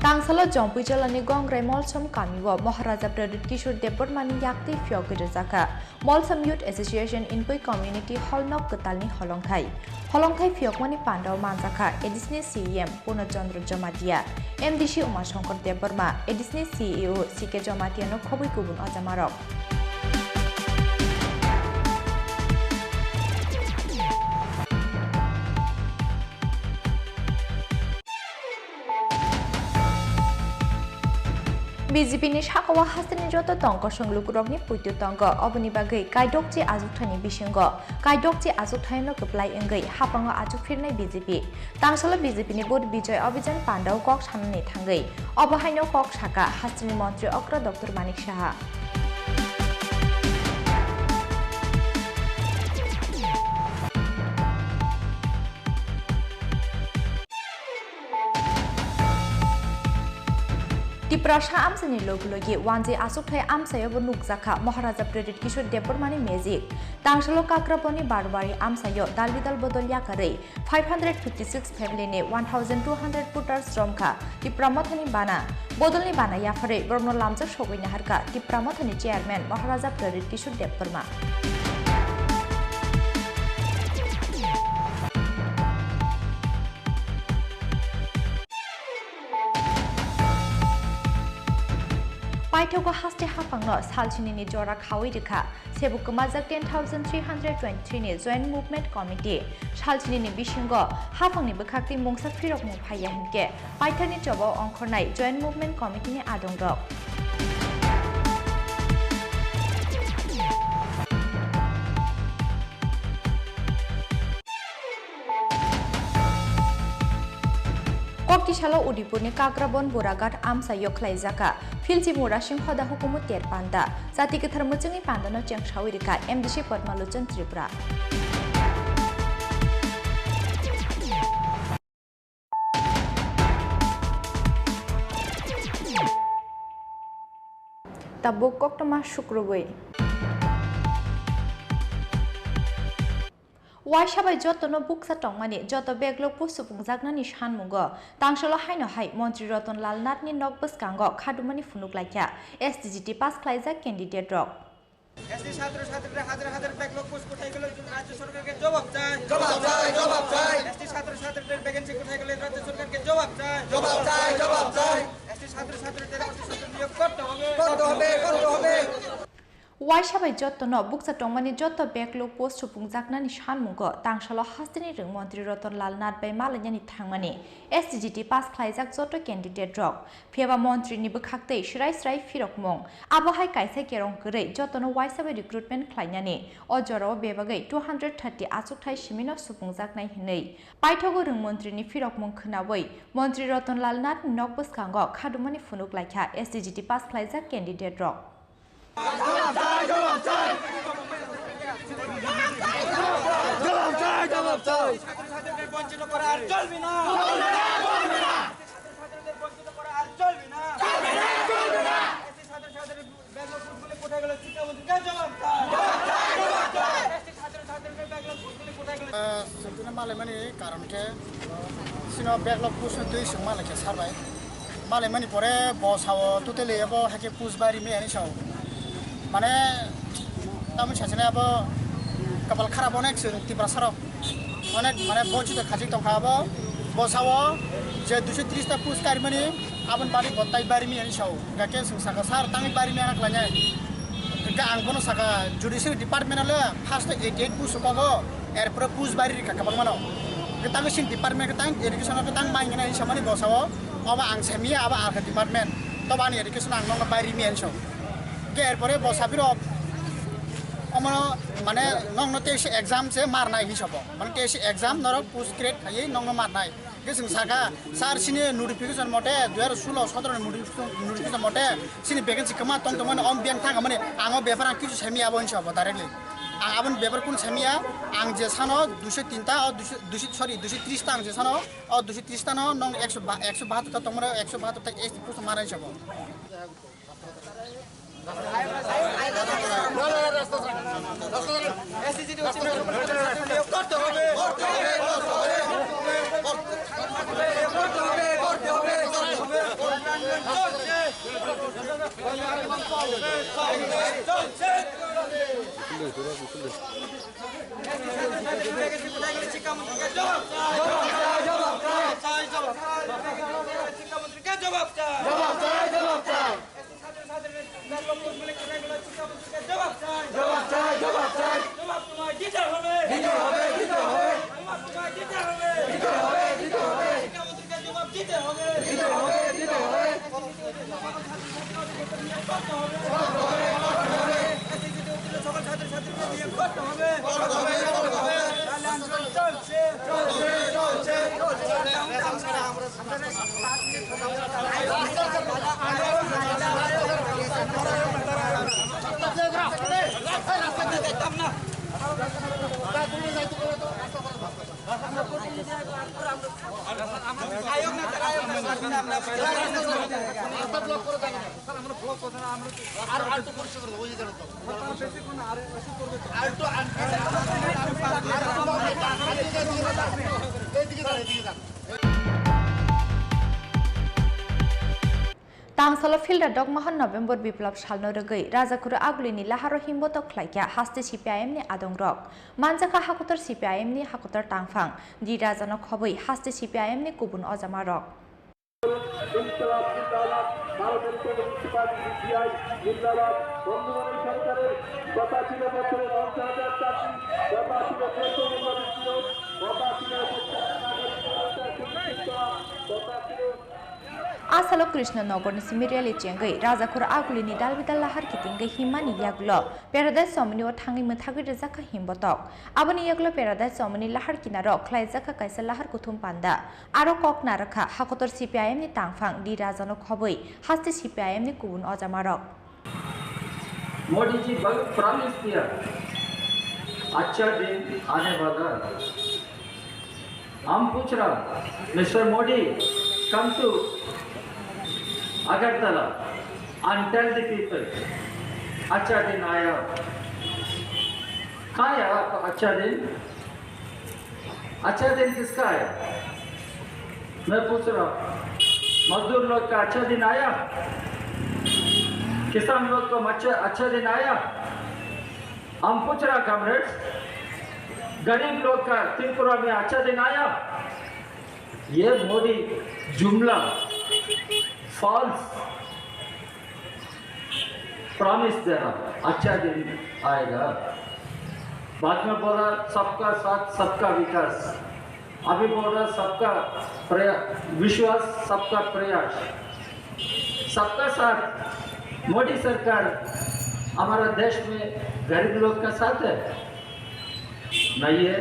Tangsalo jompu jalani gongrai molsam kamiwo Maharaja Pradit Kishore Debormani yakti fiogir jaka Molsam Youth Association Inpui Community Hall nok ketalni holongthai fiogmani pandao manjaka edisni CEM Purno Chandra Jomatia MDC Uma Shankar Deborma edisni CEO CK Jomatia no khobui kubun ajamarok BJP ni shakawa hastini joto tongko songlugurokni puityo tongko oboni bagai kaidokchi azukthani bisingo kaidokchi azukthai no keplai engai hapango azukphirnai BJP tangsalo BJP ni bod bijoy অভিযান pandao kok sanani thangai obahaino kok shaka hastini mantri okra Dr. Manik Saha Tiprasha amsani logi wanje asukthai amsayo bo nukjaka Maharaja Pradit Kishore Debormani magic tangsalo kakraponi barbari amsayo dalbidal bodol yakarei 556 family ne 1200 putters stromka tipramathani bana bodolni bana yafare borno lamjak sogoina harka tipramathani chairman Maharaja Pradit Kishore Deborma Paithogo haste hapangno salchini ni jora khawi rekha sebukmajak 10323 ni joint movement committee salchini ni bisingo hapangni bukhakti mungsa phirok mu phaya hinke paithani jobo ongkhornai joint movement committee ni adongrok Koktisalo Udipurni Kakrabon Buragat Amsa Yoklai Zaka Filchi Murashim Hoda Hukumu Ter Panda Sati Ketharmucungi Pandano Cheng Shawirika MDC Padmaluchan Tripura Tabuk Koktama Shukrubui Waishabai joto no buksa tongmani joto beglok pusupungjaknani sanmungo tangsalo haino hai Montri Ratan Lal Nathni nokbus kango khadumani funuk laikya SDGT pass khlaijak candidate rok ST ছাত্র ছাত্রীরা হাজার হাজার backlog post কোথায় গেল রাজ্য সরকারকে জবাব চাই জবাব চাই জবাব চাই ST ছাত্র ছাত্রীদের ভ্যাকেন্সি কোথায় গেল রাজ্য সরকারকে জবাব চাই জবাব চাই জবাব চাই ST ছাত্র ছাত্রীদের প্রশাসন নিয়োগ করতে হবে করতে হবে করতে হবে Waishabai joto no buksa tongmani joto backlog post supungjaknani sanmungo tangsalo hastini rung Montri Ratan Lal Nath bai malanyani thangmani SDGT pass khlaijak joto candidate rok pheba Montri ni bukhaktei srai firokmong abohai kaisa kerong korei joto no Waishabai recruitment khlainani ojoro bebagai 230 achukthai simino supungjaknai hinei paithogo rung Montri ni firokmong khnabai Montri Ratan Lal Nath nokbus kango khadumani funuk laikha SDGT pass khlaijak candidate rok জবাব চাই জবাব চাই জবাব চাই জবাব চাই ছাত্রদের বঞ্চিত করা আর চলবে না চলবে না ছাত্রদের বঞ্চিত করা আর চলবে না চলবে না চলবে না ছাত্রদের ব্যাকলগ ফুটবলে কোথায় গেল শিক্ষামন্ত্রীকে জবাব চাই জবাব চাই জবাব চাই ছাত্রদের ব্যাকলগ ফুটবলে কোথায় গেল माले माने कारण के सिनो बैकलॉग पुश दुई सं माले के सारबाय माले माने परे बसाव टोटली अब हाके पुश बारी में आनी साव माने तामि सासेना अब कपाल खराब अनेक सं तिब्रा साराव अनेक माने बचित खाजिक तंखाब बसाव जे 230 ता पुश कारी माने आबन बारी बत्ताई बारी में आनी साव गाके सं साका सार तांगि बारी में आना क्लाnya ga ang bono saka judicial department ale first 88 push ko erpre push bari ka kabal mano ketang sing department ketang education ketang mai ngena ni samani bosawo aba ang semia aba ar department to bani education ang nong bari mi enso ke erpore bosabiro amano mane nong no te exam se marnai hisabo man te exam noro push grade khai nong no marnai ke sing saka sar sini notification mote 2016 17 notification mote sini vacancy kama tong tong on biang thang amane ango beper ang kisu semia abo insha Allah directly ang abon beper kun semia ang je sano 203 ta 230 ta ang je sano 230 ta no nong 172 ta tomra 172 ta es push marai insha Allah Tangsalo filda dogmahan November biplab salno rogoi rajakuru agulini laharo himboto khlaikya haste CPIM ni adongrok manjaka hakutor CPIM ni hakutor tangfang di rajano khoboi haste CPIM ni kubun ojamarok Asalo Krishna Nogor ni simiriali chengai rajakura agulini dalbidal lahar kitingai himani yaglo paradise somni o thangi methagi jaka himbotok aboni yaglo paradise somni lahar kinaro khlai jaka kaisa lahar kuthum panda aro kok narakha hakotor CPIM ni tangfang di rajano khoboi haste CPIM ni kubun ojamarok Modi ji promise किया अच्छा दिन आने वाला हम पूछ रहा mister Modi come to Agartala and tell the people अच्छा दिन आया कहाँ आया अच्छा दिन किसका है मैं पूछ रहा हूँ मजदूर लोग का अच्छा दिन आया किसान लोग को अच्छा दिन आया हम पूछ रहा कॉमरेड्स गरीब लोग का त्रिपुरा में अच्छा दिन आया ये मोदी जुमला फॉल्स प्रॉमिस दे रहा अच्छा दिन आएगा बाद में बोला सबका साथ सबका विकास अभी बोल रहा सबका विश्वास सबका प्रयास सबका साथ मोदी सरकार हमारा देश में गरीब लोग का साथ है नहीं है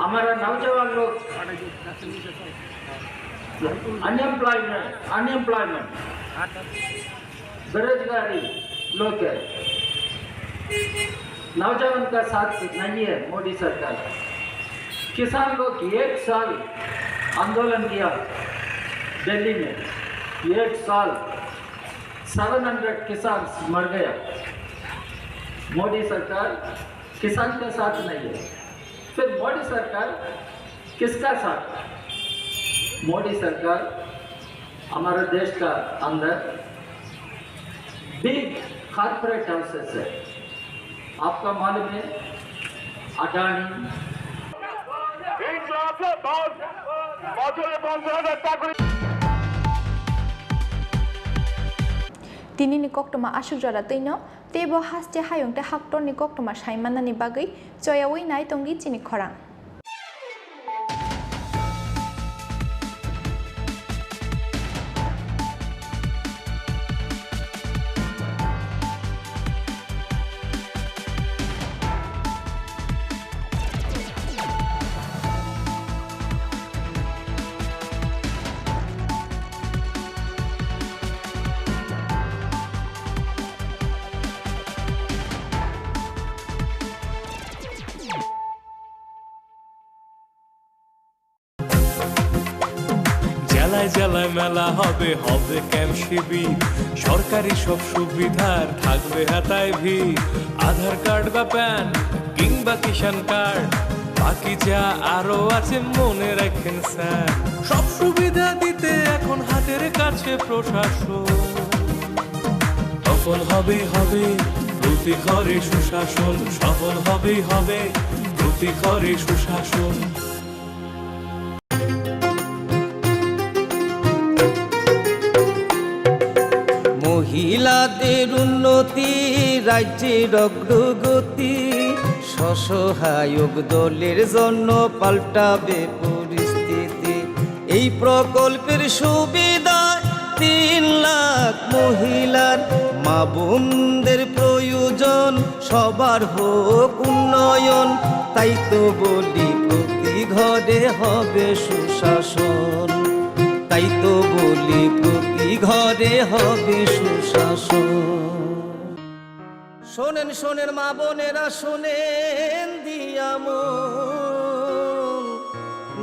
हमारा नौजवान लोग अनएम्प्लॉयमेंट बेरोजगारी लोग है नौजवान का साथ नहीं है मोदी सरकार किसान लोग 1 साल आंदोलन किया दिल्ली में 1 साल 700 किसान मर गया मोदी सरकार किसान के साथ नहीं है फिर मोदी सरकार किसका साथ? मोदी सरकार हमारे देश का अंदर बिग कॉर्पोरेट हाउसेस है, आपका मालूम है, Adani. Tini ni koktoma asuk jara tino tebo haste hayong te haktor ni koktoma saimana ni bagai joyawi nai tongi chini khorang. জেলায় জেলায় মেলা হবে হবে ক্যাম্প শিবির সরকারি সব সুবিধার থাকবে হাতায় ভিড় আধার কার্ড বা প্যান কিংবা কিষাণ কার্ড বাকি যা আরো আছে মনে রাখেন স্যার সব সুবিধা দিতে এখন হাতের কাছে প্রশাসন সফল হবে হবে প্রতি ঘরে সুশাসন সফল হবে হবে প্রতি ঘরে সুশাসন মহিলাদের উন্নতি রাজ্যের অগ্রগতি স্বসহায়ক দলের জন্য পাল্টাবে পরিস্থিতি এই প্রকল্পের সুবিধা 3 লাখ মহিলার মা বোনদের প্রয়োজন সবার হোক উন্নয়ন তাই তো বলি প্রতি ঘরে হবে সুশাসন তাই তো বলি প্রতি ঘরে হবে সুশাসন শোনেন শোনেন মা বোনেরা শোনেন দিয়ামন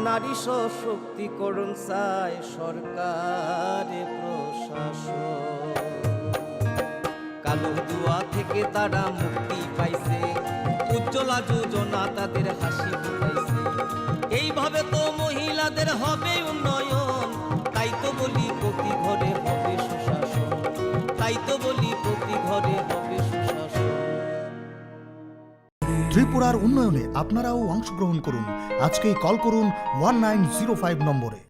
নারী সশক্তিকরণ চায় সরকারে প্রশাসন কালো দুয়া থেকে তারা মুক্তি পাইছে উজ্জ্বলা যোজনা তাদের হাসি ফুটাইছে এইভাবে তো মহিলাদের হবে উন্নয়ন তাই তো বলি প্রতি ঘরে হবে সুশাসন তাই তো বলি প্রতি ঘরে হবে সুশাসন ত্রিপুরার উন্নয়নে আপনারাও অংশগ্রহণ করুন আজকেই কল করুন 1905 নম্বরে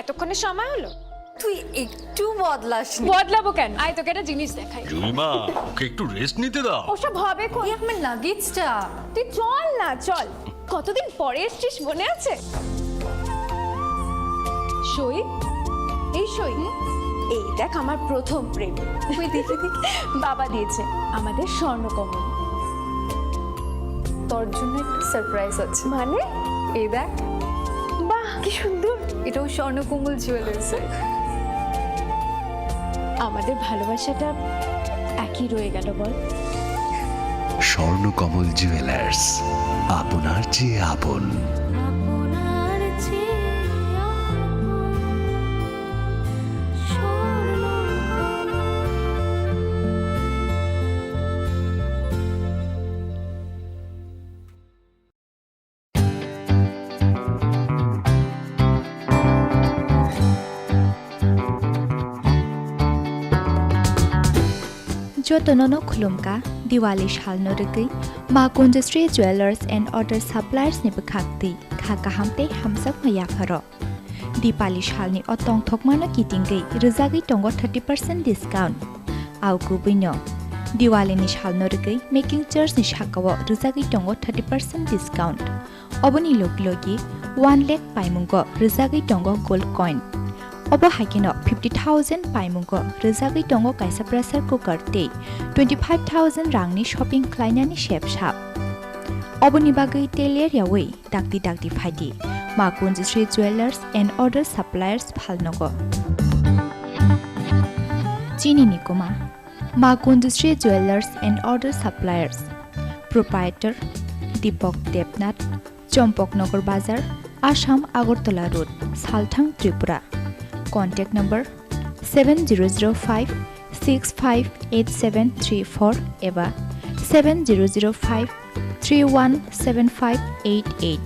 এতক্ষণে সময় হলো? তুই একটু বদলাস বদলাবো কেন? আয় তোকে একটা জিনিস দেখাই। জুইমা ওকে একটু রেস্ট নিতে দাও। ওসব হবে কোন? আমার লাগেজটা। তুই চল না, চল। কতদিন পরে এসছিস, মনে আছে? সই, এই সই, এই দেখ আমার প্রথম প্রেম। তুই দেখে দেখ, বাবা দিয়েছে আমাদের স্বর্ণকমল। তোর জন্য একটা সারপ্রাইজ আছে। মানে? এই দেখ। বাহ কি সুন্দর। এটাও স্বর্ণকমল জুয়েলার্সে। আমাদের ভালোবাসাটা একই রয়ে গেল বল। স্বর্ণকমল জুয়েলার্স, আপনার চেয়ে আপন। Jotonono khulumka Diwali shalno rugui ma Kunjastri Jewelers and Other Suppliers ni bekhakti khaka hamte hamsak maya pharo Dipali shalni otong thokmano kitingei rizagi tongo 30% discount au kubinyo Diwali ni shalno rugui making charge ni shakawo rizagi tongo 30% discount oboni loglogi 1 lakh paimungo rizagi tongo gold coin Obo hakino 50,000 paimungo rizagi tongo kaisa pressure cooker te 25,000 rangni shopping klainani shep shop Obo ni bagai teler yawi dakti phaidi ma Kunjastri Jewelers and Other Suppliers phalnogo Chini nikoma ma Kunjastri Jewelers and Other Suppliers Proprietor Deepak Debnath Chompoknagar Bazar Assam Agartala Road Salthang Tripura Contact number 7005658734 eva 7005317588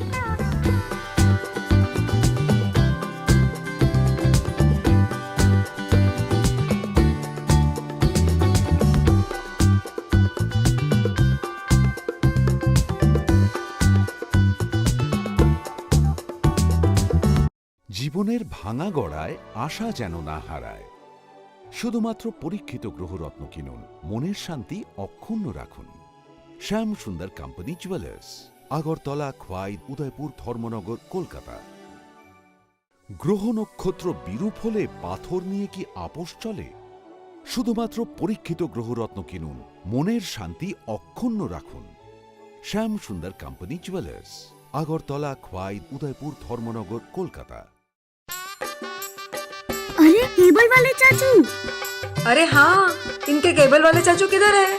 জীবনের ভাঙা গড়ায় আশা যেন না হারায় শুধুমাত্র পরীক্ষিত গ্রহরত্ন কিনুন মনের শান্তি অক্ষুণ্ণ রাখুন শ্যাম সুন্দর কোম্পানি জুয়েলার্স আগরতলা খোয়াই উদয়পুর ধর্মনগর কলকাতা গ্রহ নক্ষত্র বিরূপ হলে পাথর নিয়ে কি আপোষ চলে শুধুমাত্র পরীক্ষিত গ্রহরত্ন কিনুন মনের শান্তি অক্ষুণ্ণ রাখুন শ্যাম সুন্দর কোম্পানি জুয়েলার্স আগরতলা খোয়াই উদয়পুর ধর্মনগর কলকাতা अरे केबल वाले चाचू अरे हाँ इनके केबल वाले चाचू किधर है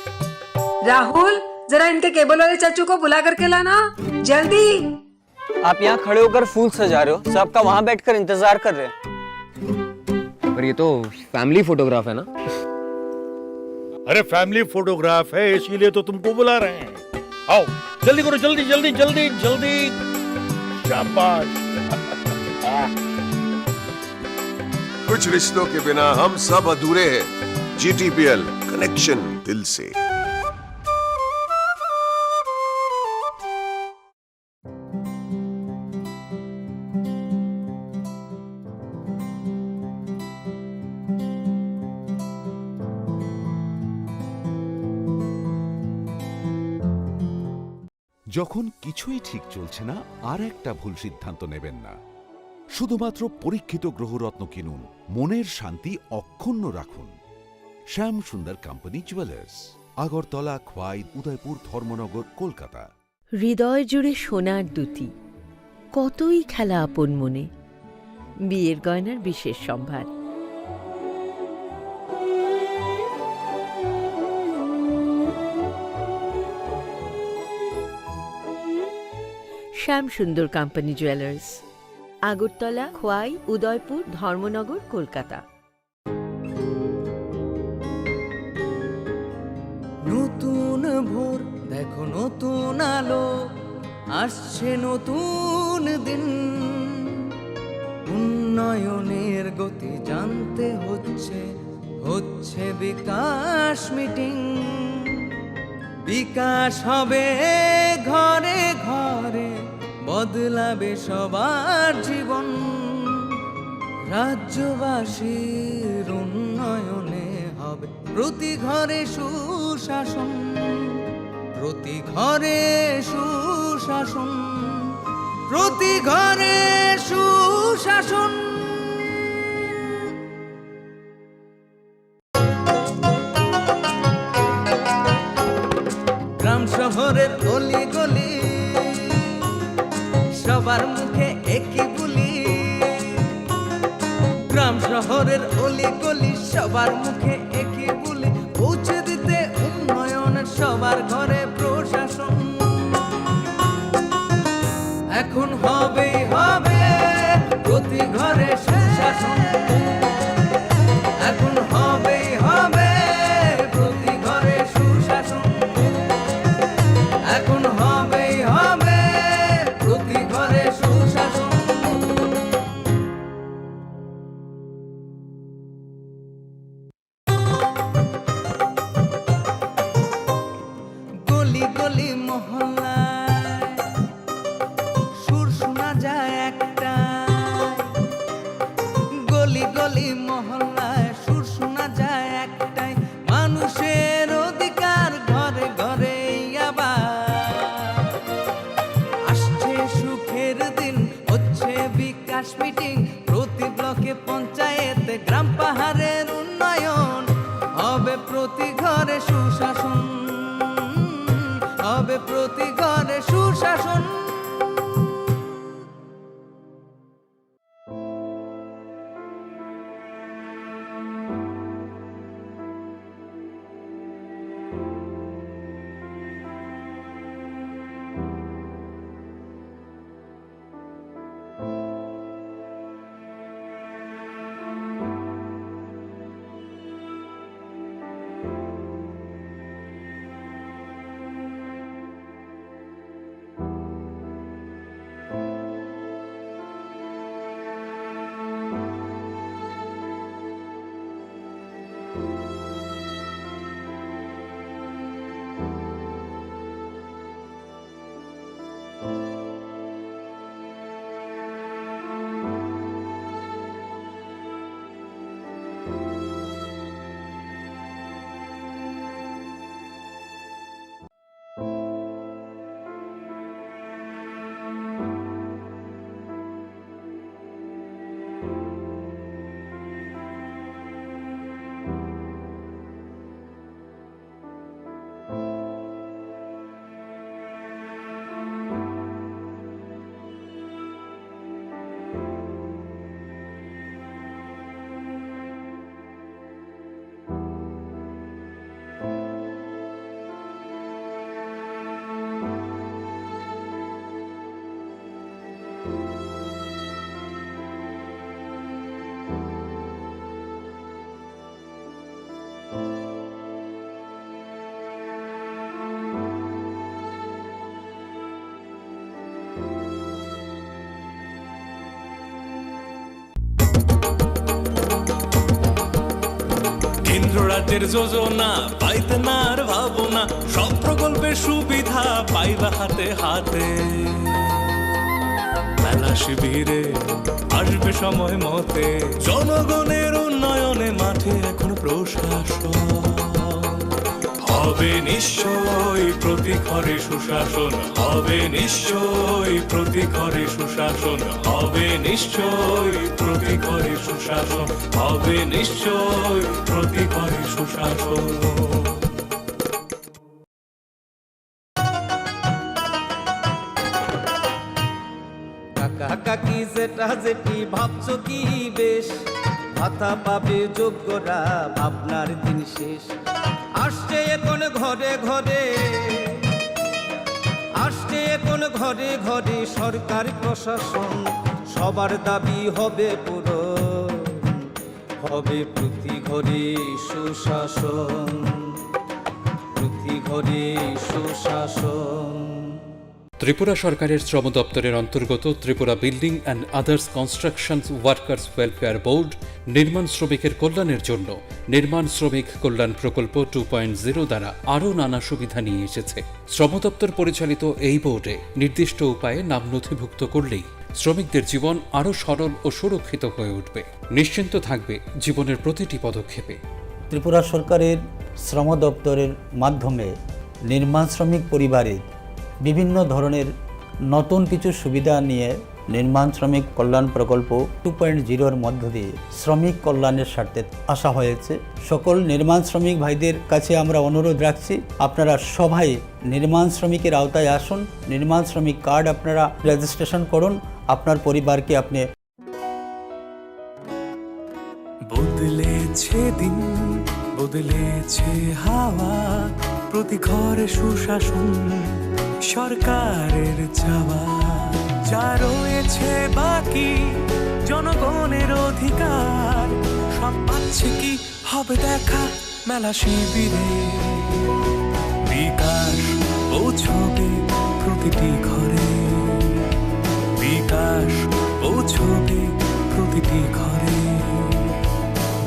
राहुल जरा इनके केबल वाले चाचू को बुला करके लाना जल्दी आप यहाँ खड़े होकर फूल सजा रहे हो सबका वहाँ बैठकर इंतजार कर रहे हैं पर ये तो फैमिली फोटोग्राफ है ना अरे फैमिली फोटोग्राफ है इसीलिए तो तुमको बुला रहे हैं आओ जल्दी करो जल्दी जल्दी जल्दी जल्दी शाबाश कुछ रिश्तों के बिना हम सब अधूरे हैं GTPL कनेक्शन दिल से যখন কিছুই ঠিক চলছে না আর একটা ভুল সিদ্ধান্ত নেবেন না শুধুমাত্র পরীক্ষিত গ্রহরত্ন কিনুন মনের শান্তি অক্ষুণ্ণ রাখুন শ্যাম সুন্দর কোম্পানি জুয়েলার্স আগরতলা খোয়াই উদয়পুর ধর্মনগর কলকাতা হৃদয় জুড়ে সোনার দুটি কতই খেলা আপন মনে বিয়ের গয়নার বিশেষ সম্ভার শ্যাম সুন্দর কোম্পানি জুয়েলার্স আগরতলা খোয়াই উদয়পুর ধর্মনগর কলকাতা নতুন ভোর দেখো নতুন আলো আসছে নতুন দিন উন্নয়নের গতি জানতে হচ্ছে বিকাশ মিটিং বিকাশ হবে ঘরে ঘরে বদলাবে সবার জীবন রাজ্যবাসীর উন্নয়নে হবে প্রতি ঘরে সুশাসন, প্রতি ঘরে সুশাসন, প্রতি ঘরে সুশাসন। গ্রাম শহরের অলি গলি সবার মুখে একই বুলি, গ্রাম শহরের অলি গলি সবার মুখে একই বুলি, পৌঁছে দিতে উন্নয়নের সবার ঘরে প্রশাসন। এখন হবেই হবে প্রতি ঘরে সুশাসন, এখন হবেই হবে প্রতি ঘরে সুশাসন, এখন হবেই হবে প্রতি ঘরে সুশাসন। গলি গলি মহল্লায় সুর শোনা যায় একটা, গলি গলি মহল্লায় সুর শোনা যায় একটাই, মানুষের অধিকার ঘরে ঘরে আবার আসছে সুখের দিন, হচ্ছে বিকাশ মিটিং প্রতি ব্লকে পঞ্চায়েতে, গ্রাম পাহাড়ের উন্নয়ন হবে প্রতি ঘরে সুশাসন, হবে প্রতি ঘরে সুশাসন। রাজ্যের যোজনা পাইতে না আর ভাবনা, সব প্রকল্পের সুবিধা পাইবা হাতে হাতে, মেলা শিবিরে আসবে সময় মতে, জনগণের উন্নয়নে মাঠে এখন প্রশাসন হবে নিশ্চয়ই প্রতি ঘরে সুশাসন, হবে নিশ্চয়ই প্রতি ঘরে সুশাসন, হবে নিশ্চয়ই প্রতি ঘরে সুশাসন, হবে নিশ্চয়ই প্রতি ঘরে সুশাসন। কাকা কাকি যেটা যেটি ভাবছো কি বেশ, ভাতা পাবে যোগ্যরা ভাবনার দিন শেষ। আসছে এখন ঘরে ঘরে, আসছে এখন ঘরে ঘরে সরকার প্রশাসন, সবার দাবি হবে পূরণ, হবে প্রতি ঘরে সুশাসন, প্রতি ঘরে সুশাসন। ত্রিপুরা সরকারের শ্রম দপ্তরের অন্তর্গত Tripura building and others construction workers welfare board নির্মাণ শ্রমিকের কল্যাণের জন্য নির্মাণ শ্রমিক কল্যাণ প্রকল্প 2.0 দ্বারা আরও নানা সুবিধা নিয়ে এসেছে। শ্রম দপ্তর পরিচালিত এই বোর্ডে নির্দিষ্ট উপায়ে নাম নথিভুক্ত করলেই শ্রমিকদের জীবন আরও সরল ও সুরক্ষিত হয়ে উঠবে। নিশ্চিন্ত থাকবে জীবনের প্রতিটি পদক্ষেপে। ত্রিপুরা সরকারের শ্রম দপ্তরের মাধ্যমে নির্মাণ শ্রমিক পরিবারের বিভিন্ন ধরনের নতুন কিছু সুবিধা নিয়ে নির্মাণ শ্রমিক কল্যাণ প্রকল্প 2.0-র মধ্য দিয়ে শ্রমিক কল্যাণের স্বার্থে আসা হয়েছে। সকল নির্মাণ শ্রমিক ভাইদের কাছে আমরা অনুরোধ রাখছি, আপনারা সবাই নির্মাণ শ্রমিকের আওতায় আসুন। নির্মাণ শ্রমিক কার্ড আপনারা রেজিস্ট্রেশন করুন, আপনার পরিবারকে আপনি। বদলেছে দিন, বদলেছে হাওয়া, প্রতি ঘরে সুশাসন সরকারের চাওয়া, যা রয়েছে বাকি জনগণের অধিকার, সব পাচ্ছে কি হবে দেখা মেলা শিবিরে। বিকাশ পৌঁছবে প্রতিটি ঘরে, বিকাশ পৌঁছবে প্রতিটি ঘরে,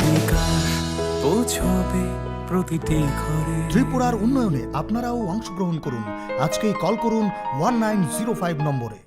বিকাশ পৌঁছবে প্রতিটি ঘরে। ত্রিপুরার উন্নয়নে আপনারাও অংশগ্রহণ করুন। আজকেই কল করুন 1905 নম্বরে।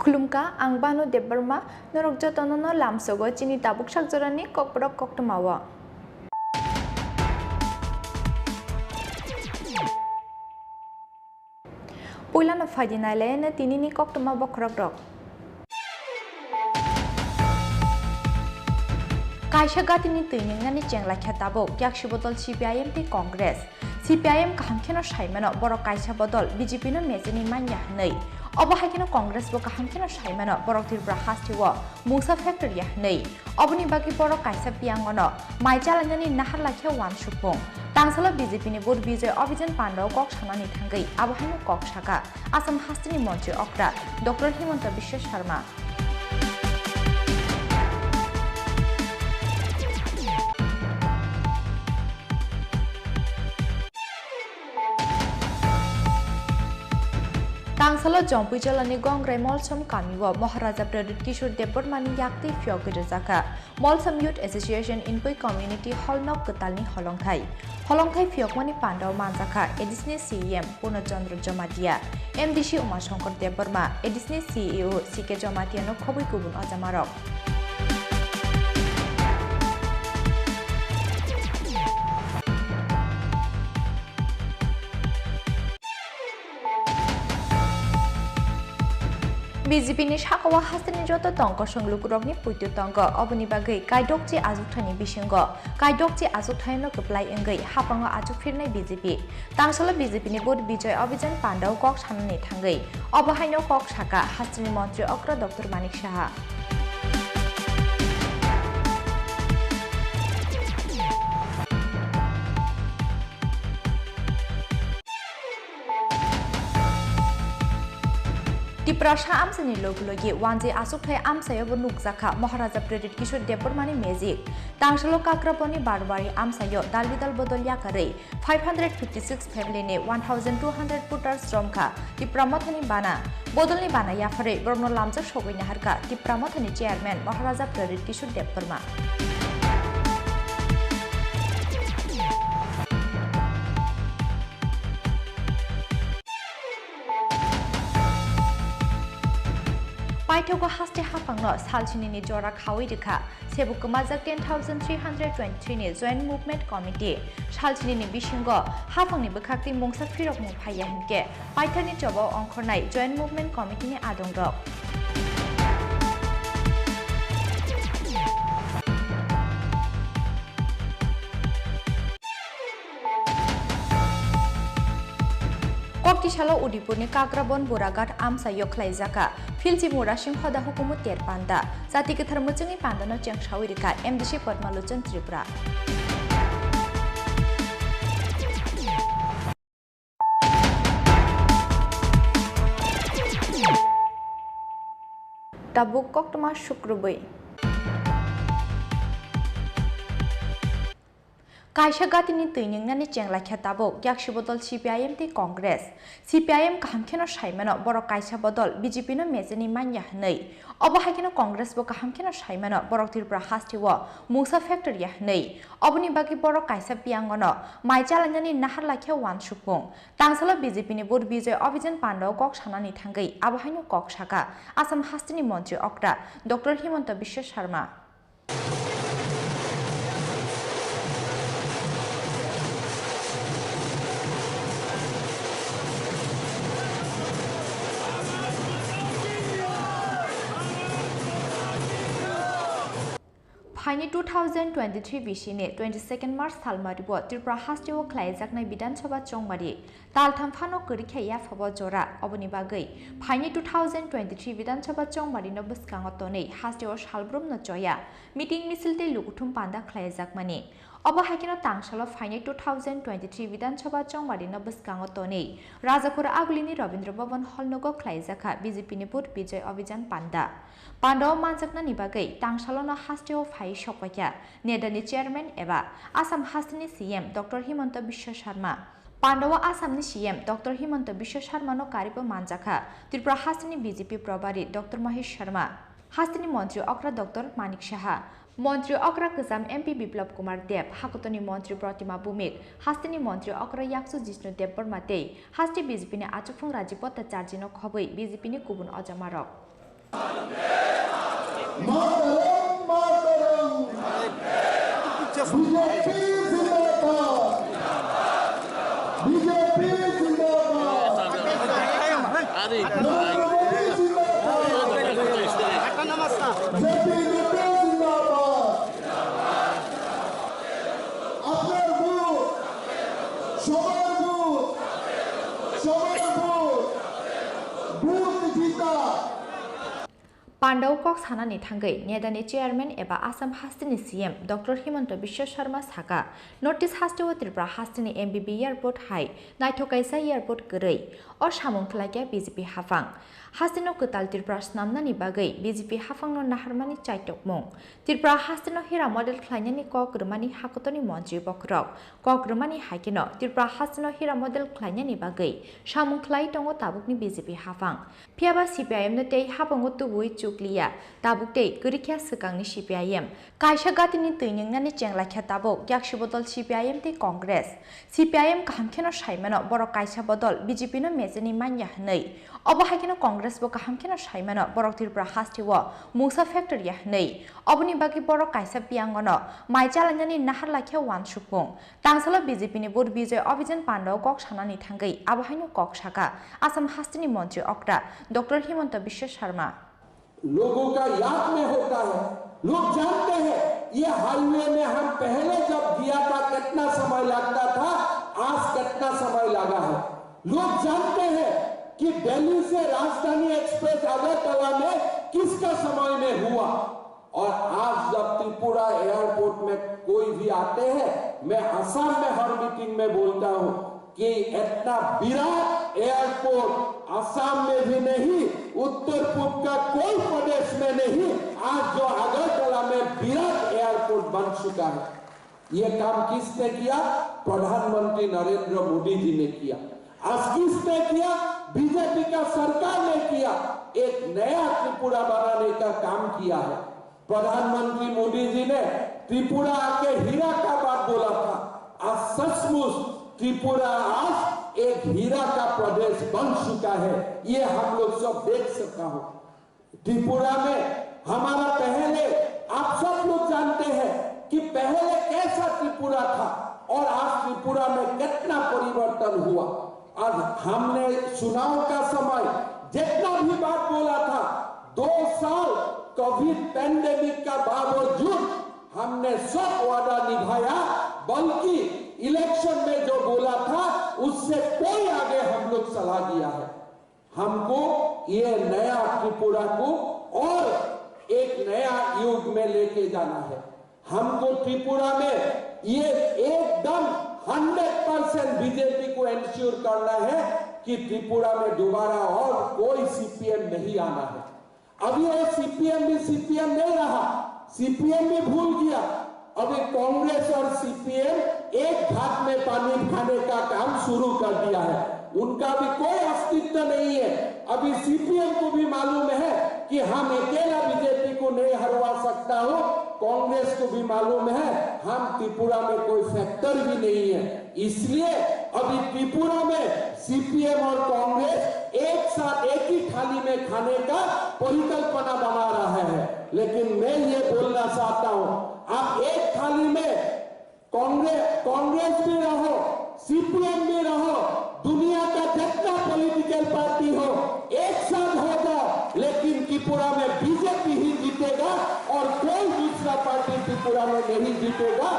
खुलुमका आं बानु देबबर्मा नरक जतननो लामसोगो चिनि ताबुक साकजरानि ककबरक कक्तमाव पुइलानो फाइदिनायलायनो तिनिनि कक्तमा बखरक रक कायसा गातिनि तैनिंनानि चेंलाख्या ताबुक याक्षि बदल CPIM ति कांग्रेस CPIM काहामखेनो साइमानो बरक कायसा बदल BJP नो मेजेनि मान्या हनै अबहायखेनो कांग्रेस बो काहामखेनो साइमानो बरक तिरब्रा हास्तिव मुसा फैक्टरि हनै अबनि बागि बरक कायसा पियांगनो माइचालांगानि नाहार लाख्या वान सुपुं तांसलो BJP नि बुर विजय अभियान पाण्डव कक सानानि थांगै आबहायनो कक साका आसाम हास्तिनि मन्त्री अक्रा डॉक्टर हिमंत विश्व शर्मा तांसलो जम्पुइचलनि गंग्राय मलसम कामिव महाराजा प्रदीप किशोर देबबर्मानि याक्ति फियाव गिरजाखा Malsom youth association Inpui community hall नक कतालनि हलंथाइ फियावमानि पाण्डव मानजाखा additional CEM Purnachandra Jamatia MDC Umashankar Debbarma additional CEO CK जमातियानो खबै गुबुन अजामारक BJP ni sakwa hastini joto tongko songlugurokni puitu tongko oboni bagai kaidokchi ajukthaini bisingo kaidokchi ajukthaino keplai engai hapango ajukfirnai BJP tangsalo BJP ni bod bijoy अभियान पाण्डव कक साननि थांगै अबहायनो कक साका हास्तिनि मन्त्री अक्र doctor Manik Saha Tiprasa आमसानि लोगोलोगि वानजे आसुकथाय आमसायावबो नुकजाखा महाराजा Pradeep Kishore देबबर्मानि magic तांसलो काक्रापनि बारबारि आमसायाव दालबिदाल बदल याकारै 556 फेमिलिनि 1200 पुटार श्रमखा तिप्रामथानि बाना बदलनि बाना याफारै ब्रह्म लामजा सगैना हारका तिप्रामथानि चेयारमेन महाराजा प्रदीप किशोर देबबर्मा पाइथौको हास्ते हाफांनो सालसिनि जरा खावै देखा सेबुकमाजाक 10,323 नि जॉइंट मुभमेंट कमिटी सालसिनि बिसिंगो हाफांनि बखाक्ति मुंसा फिरक मुफाया हिनके पाइथानि जबाव अंखरनाय जॉइंट मुभमेंट कमिटीनि आदंरक Gwatisalo Udipurni Kagrabon Buragat Amsayo Klaizaka Filji Murashim Hoda Hukumu Ter Panda Sati Ketharmucungi Pandano Cheng Shawirika MDC Padmaluchan Tripura Tabuk Koktama Shukrubai Kaisha Gatini Tuning Nani Cheng Lakha Tabuk Yakshibodol CPIM T Congress CPIM Kahamkeno Shaimano Boro Kaisha Bodol BJP no Mezani Manya Nei Obahakino Congress Bo Kahamkeno Shaimano Borok Tirpura Hastiwa Musa Factory Yahnei Obni Bagi Boro Kaisa Piangono Maijalanyani Nahar Lakha Wan Shupung Tangsala BJP ni Bur Bijoy Obijan Pando Kok Shanani Thangai Abahino Kok Shaka Asam Hastini Montri Okra Dr. Himanta Biswa Sharma Haini 2023 Bishine 22nd March Thalmaribo Tripura Hastiwo Klaijaknai Bidan Sabha Chongmari Taltham Phano Kurikheya Phabo Jora Oboni Bagai Haini 2023 Bidan Sabha Chongmari no Buskangotonei Hastiwo Shalbrum no Joya Meeting Misilte Lukutum Panda Klaijakmani Obahakino Tangsalo Haini 2023 Bidan Sabha Chongmari no Buskangotonei Rajakura Aglini Rabindra Bhavan Holnogo Klaijaka BJP ni Put Bijoy Abhijan Panda Pandao Manjakna Nibagai Tangsalona Hastio Phai Shopaya Nedani Chairman Eva Assam Hastini CM Dr. Himanta Biswa Sharma Pandawa Assamni CM Dr. Himanta Biswa Sharma no Karipo Manjaka Tripura Hastini BJP Probari Dr. Mahesh Sharma Hastini Montri Okra Dr. Manik Shaha Montri Okra Kazam MP Biplab Kumar Deb Hakutoni Montri Pratima Bumik Hastini Montri Okra Yaksu Jishnu Deb Permate Hasti BJP ni Achufung Rajipota Charjino Khobui BJP ni Kubun Ojamarok Pandau Kok Sanani Thangai Nedani Chairman Eba Assam Hastini CM Dr. Himanta Biswa Sharma Saka Notice Hastiwa Tripura Hastini MBB Airport High Naithokaisa Airport Gerei or Shamung Khlagya BJP Hafang Hastino Kutal Tripura Snamnani Bagai BJP Hafang no Naharmani Chaitok Mong Tripura Hastino Hira Model Klainyani Kok Rumani Hakotoni Montri Bokrok Kok Rumani Hakino Tripura Hastino Hira Model Klainyani Bagai Shamung Klai Tongo Tabukni BJP Hafang Piaba CPIM no Tei Hapango Tubui Chukliya Tabukte Gurikya Sukangni CPIM Kaisha Gatini Tuningnani Cheng Lakha Tabuk Yakshibodol CPIM T Congress CPIM Kahamkeno Shaimano Boro Kaisha Bodol BJP no Mezani Manya Nei Obahakino Congress Bo Kahamkeno Shaimano Borok Tirpura Hastiwo Musa Factory Yahnei Oboni Bagi Boro Kaisa Piangono Maijalanyani Nahar Lakha Wan Shupung Tangsalo BJP ni Bur Bijoy Obijan Pando Kok Shanani Thangai Abahino Kok Shaka Asam Hastini Montri Okra Dr. Himanta Biswa Sharma लोगों का याद में होता है लोग जानते हैं ये हाईवे में हम पहले जब दिया था कितना समय लगता था आज कितना समय लगा है लोग जानते हैं कि दिल्ली से राजधानी एक्सप्रेस अगरतला में किसका समय में हुआ और आज जब त्रिपुरा एयरपोर्ट में कोई भी आते हैं मैं असम में हर मीटिंग में बोलता हूं कि इतना विराट एयरपोर्ट असम में भी नहीं उत्तर पूर्व का कोई प्रदेश में नहीं आज जो अगरतला में विराट एयरपोर्ट बन चुका है ये काम किसने किया प्रधानमंत्री नरेंद्र मोदी जी ने किया आज किसने किया बीजेपी का सरकार ने किया एक नया त्रिपुरा बनाने का काम किया है प्रधानमंत्री मोदी जी ने त्रिपुरा आके हीरा का बात बोला था आज सचमुच त्रिपुरा आज एक हीरा का प्रदेश बन चुका है ये हम लोग सब देख सकता हो त्रिपुरा में हमारा पहले आप सब लोग जानते हैं कि पहले कैसा त्रिपुरा था और आज त्रिपुरा में कितना परिवर्तन हुआ आज हमने चुनाव का समय जितना भी बात बोला था 2 साल कोविड पैंडेमिक का बावजूद हमने सब वादा निभाया बल्कि इलेक्शन में जो बोला था उससे कोई आगे हम लोग चला गया है। हमको ये नया त्रिपुरा को और एक नया युग में लेके जाना है। हमको त्रिपुरा में ये एकदम 100% बीजेपी को एंश्योर करना है कि त्रिपुरा में दोबारा और कोई सीपीएम नहीं आना है। अभी वो सीपीएम भी सीपीएम नहीं रहा, सीपीएम भी भूल गया। अभी कांग्रेस और सीपीएम एक घाट में पानी खाने का काम शुरू कर दिया है। उनका भी कोई अस्तित्व नहीं है। अभी सीपीएम को भी मालूम है कि हम अकेला बीजेपी को नहीं हरवा सकता हूं, कांग्रेस को भी मालूम है हम त्रिपुरा में कोई फैक्टर भी नहीं है। इसलिए अभी त्रिपुरा में सीपीएम और कांग्रेस एक साथ एक ही थाली में खाने का परिकल्पना बना रहा है। लेकिन मैं ये बोलना चाहता हूं, आप एक थाली में कांग्रेस भी रहो, सीपीएम भी रहो, दुनिया का जितना पॉलिटिकल पार्टी हो एक साथ हो जाओ, लेकिन त्रिपुरा में बीजेपी ही जीतेगा और कोई दूसरा पार्टी त्रिपुरा में नहीं जीतेगा।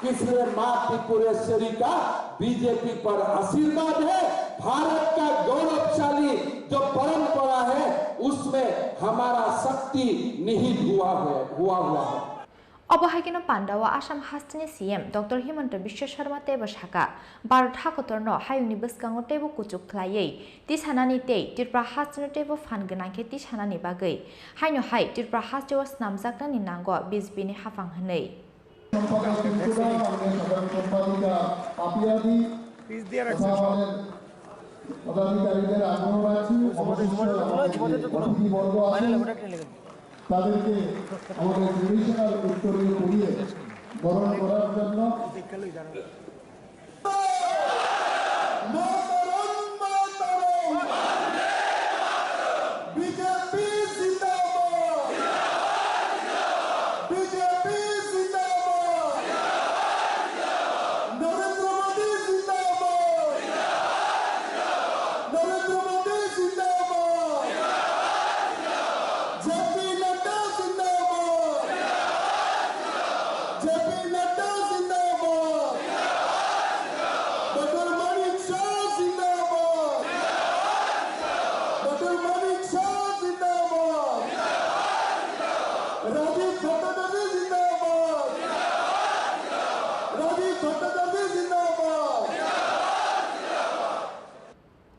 इसलिए मां त्रिपुरेश्वरी का बीजेपी पर आशीर्वाद है। भारत का गौरवशाली जो परंपरा है उसमें हमारा शक्ति निहित हुआ है। अबहायकिनो पांडावा आसाम हास्टनि सीएम डॉक्टर हिमंत बिश्व शर्मा तेबो साका भारत हाकतरनो हायुनि बसकांगो तेबो कुचुक ख्लायै तिसानानि ते त्रिपुरा हास्टनो तेबो फानगोनांखे तिसानानि बागै हायनो हाय त्रिपुरा हास्टो स्नामजाकनानि नांगो बीजेपीनि हाफां हनै তাদেরকে আমাদের ট্রেডিশনাল উত্তরীয় পড়িয়ে বরণ করার জন্য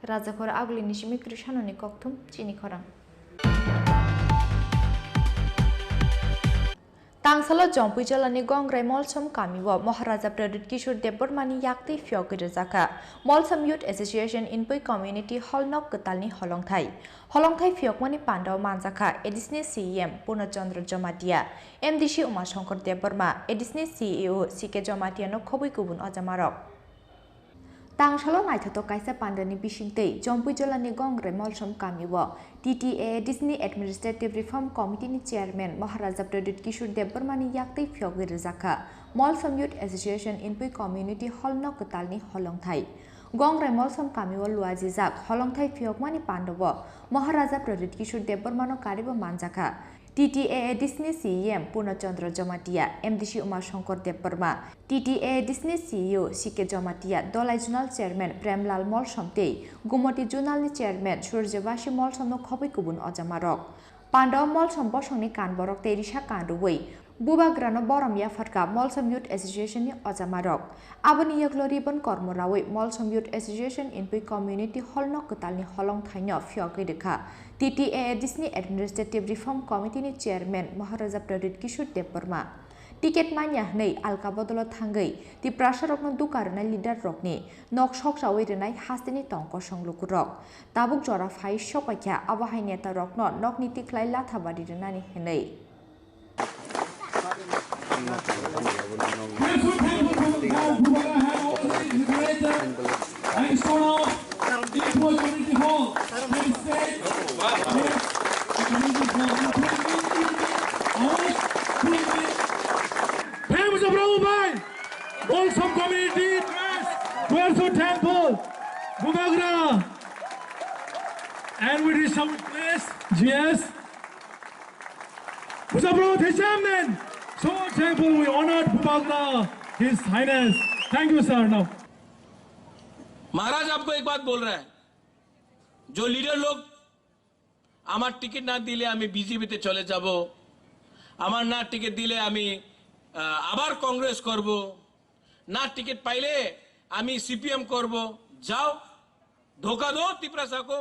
राजाखर आगुलिनि सिमि कृष्णनि कक्थुम चिनि खरां तांसालो जम्पुइजलानि गंग्राय मलसम कामिव महाराजा प्रदीप किशोर देबबर्मानि याक्ति फियक रोजाखा Malsom youth association Inpui community hall नक कतालनि हलंथाय फियकमानि पांडाव मानजाखा एडिसनि सीएम पूर्णचंद्र जमातिया एमडीसी उमाशंकर देबबर्मा एडिसनि सीईओ सीके जमातियानो खबै गुबुन अजामारक तांसालो नायथाथ कायसा पांडानि बिसिंतै जम्पुइजलानि गंग्राय मलसम कामिव टीटीए एडिसनि एडमिनिस्ट्रेटिव रिफॉर्म कमिटिनि चेयरमैन महाराजा प्रदीप किशोर देबबर्मानि याक्तै फियक रोजाखा Malsom youth association Inpui community hall नक कतालनि हलंथाय गंग्राय मलसम कामिव लुआजिजाक हलंथाय फियकमानि पांडव महाराजा प्रदीप किशोर देबबर्मानो कारिबो मानजाखा टीटीए एडिसनि CM Purnachandra Jamatia MDC Umashankar Debbarma TTA एडिसनि सीईओ सीके जमातिया दलाई जुनाल चेयरमैन प्रेमलाल मलसमते गुमती जुनालनि चेयरमैन सूर्यबासी मलसमनो खबै गुबुन अजामारक पांडव मलसम बसंनि कानबरक तेरिसा कानरुबै बुबाग्रानो बरम याफाटका मलसम यूथ एसोसिएशननि अजामारक आबनि यगलो रिबन कर्मरावै Malsom youth association Inpui community hall नक कतालनि हलंथायनो फियकै रेखा टीटीए एडिसनि एडमिनिस्ट्रेटिव रिफॉर्म कमिटिनि चेयरमैन महाराजा प्रदीप किशोर देबबर्मा टिकेट मान्या हनै आलका बदल थांगै ति प्रासारकनो दुकारनाय लिडार रकनि नक सकसावै रेनाय हास्तेनि टंक संलुकुरक ताबुक जरा फाइ सकाख्या आबाहाय नेता रकनो नक नीतिख्लाय लाथाबादि रेनानि हनै Famous of Rahubai, Bolsam community, Dwarso Temple, Bubagra, and we reach some place, GS. Musabro Hishamnen, so Temple, we honored Bubagra, His Highness, thank you sir. Now Maharaj आपको एक बात बोल रहा है, जो लीडर लोग আমার টিকিট না দিলে আমি বিজেপিতে চলে যাব, আমার না টিকিট দিলে আমি আবার কংগ্রেস করব, না টিকিট পাইলে আমি সিপিএম করব, जाओ धोखा दो तिपरासा को।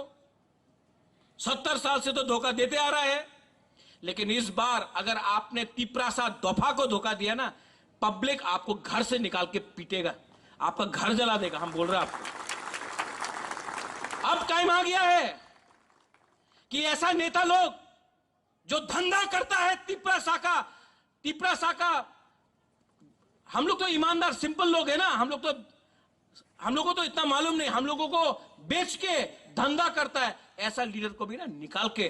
70 साल से तो धोखा देते आ रहा है, लेकिन इस बार अगर आपने तिपरासा दफा को धोखा दिया ना, पब्लिक आपको घर से निकाल के पीटेगा, आपका घर जला देगा। हम बोल रहे हैं आपको, अब टाइम आ गया है कि ऐसा नेता लोग जो धंधा करता है तिपरासा का, हम लोग तो ईमानदार सिंपल लोग हैं ना, हम लोगों को तो इतना मालूम नहीं, हम लोगों को बेच के धंधा करता है, ऐसा लीडर को भी ना निकाल के,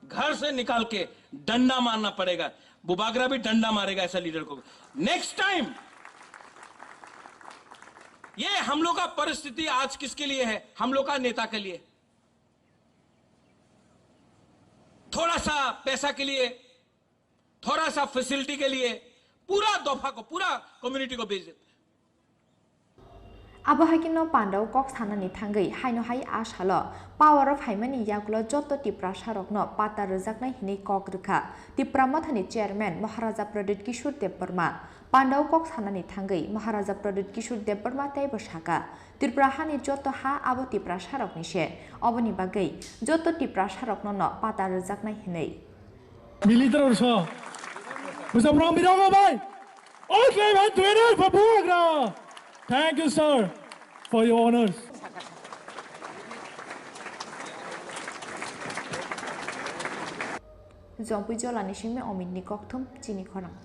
घर से निकाल के डंडा मारना पड़ेगा। बुबागरा भी डंडा मारेगा ऐसा लीडर को नेक्स्ट टाइम। ये हम लोग का परिस्थिति आज किसके लिए है? हम लोग का नेता के लिए। थोड़ा सा पैसा के लिए, थोड़ा सा फैसिलिटी के लिए पूरा दफा को, पूरा कम्युनिटी को बेच देते। आबहाकिनो पांडाव कक सानानि थांगै हाइनो हाइ आसाल पावर अफ हाइमानि यागुलो जत्तो तिप्रा सारकनो पाता रोजाकनाय हिनै कक रोखा तिप्रा मथानि चेयारमैन महाराजा प्रदीप किशोर देबबर्मा पांडाव कक सानानि थांगै महाराजा प्रदीप किशोर देबबर्मा तै बसाका त्रिपुरा हानि जत्तो हा आबो तिप्रा सारकनि से अबनि बागै जत्तो तिप्रा सारकनो न पाता रोजाकनाय हिनै मिलिटार सो बुजाब्राम बिरांगो बाय ओके भाई ट्रेनर फॉर बुग्रा। Thank you, sir, for your honors. Zompu jolani shime omid ni kokthum chini khorang.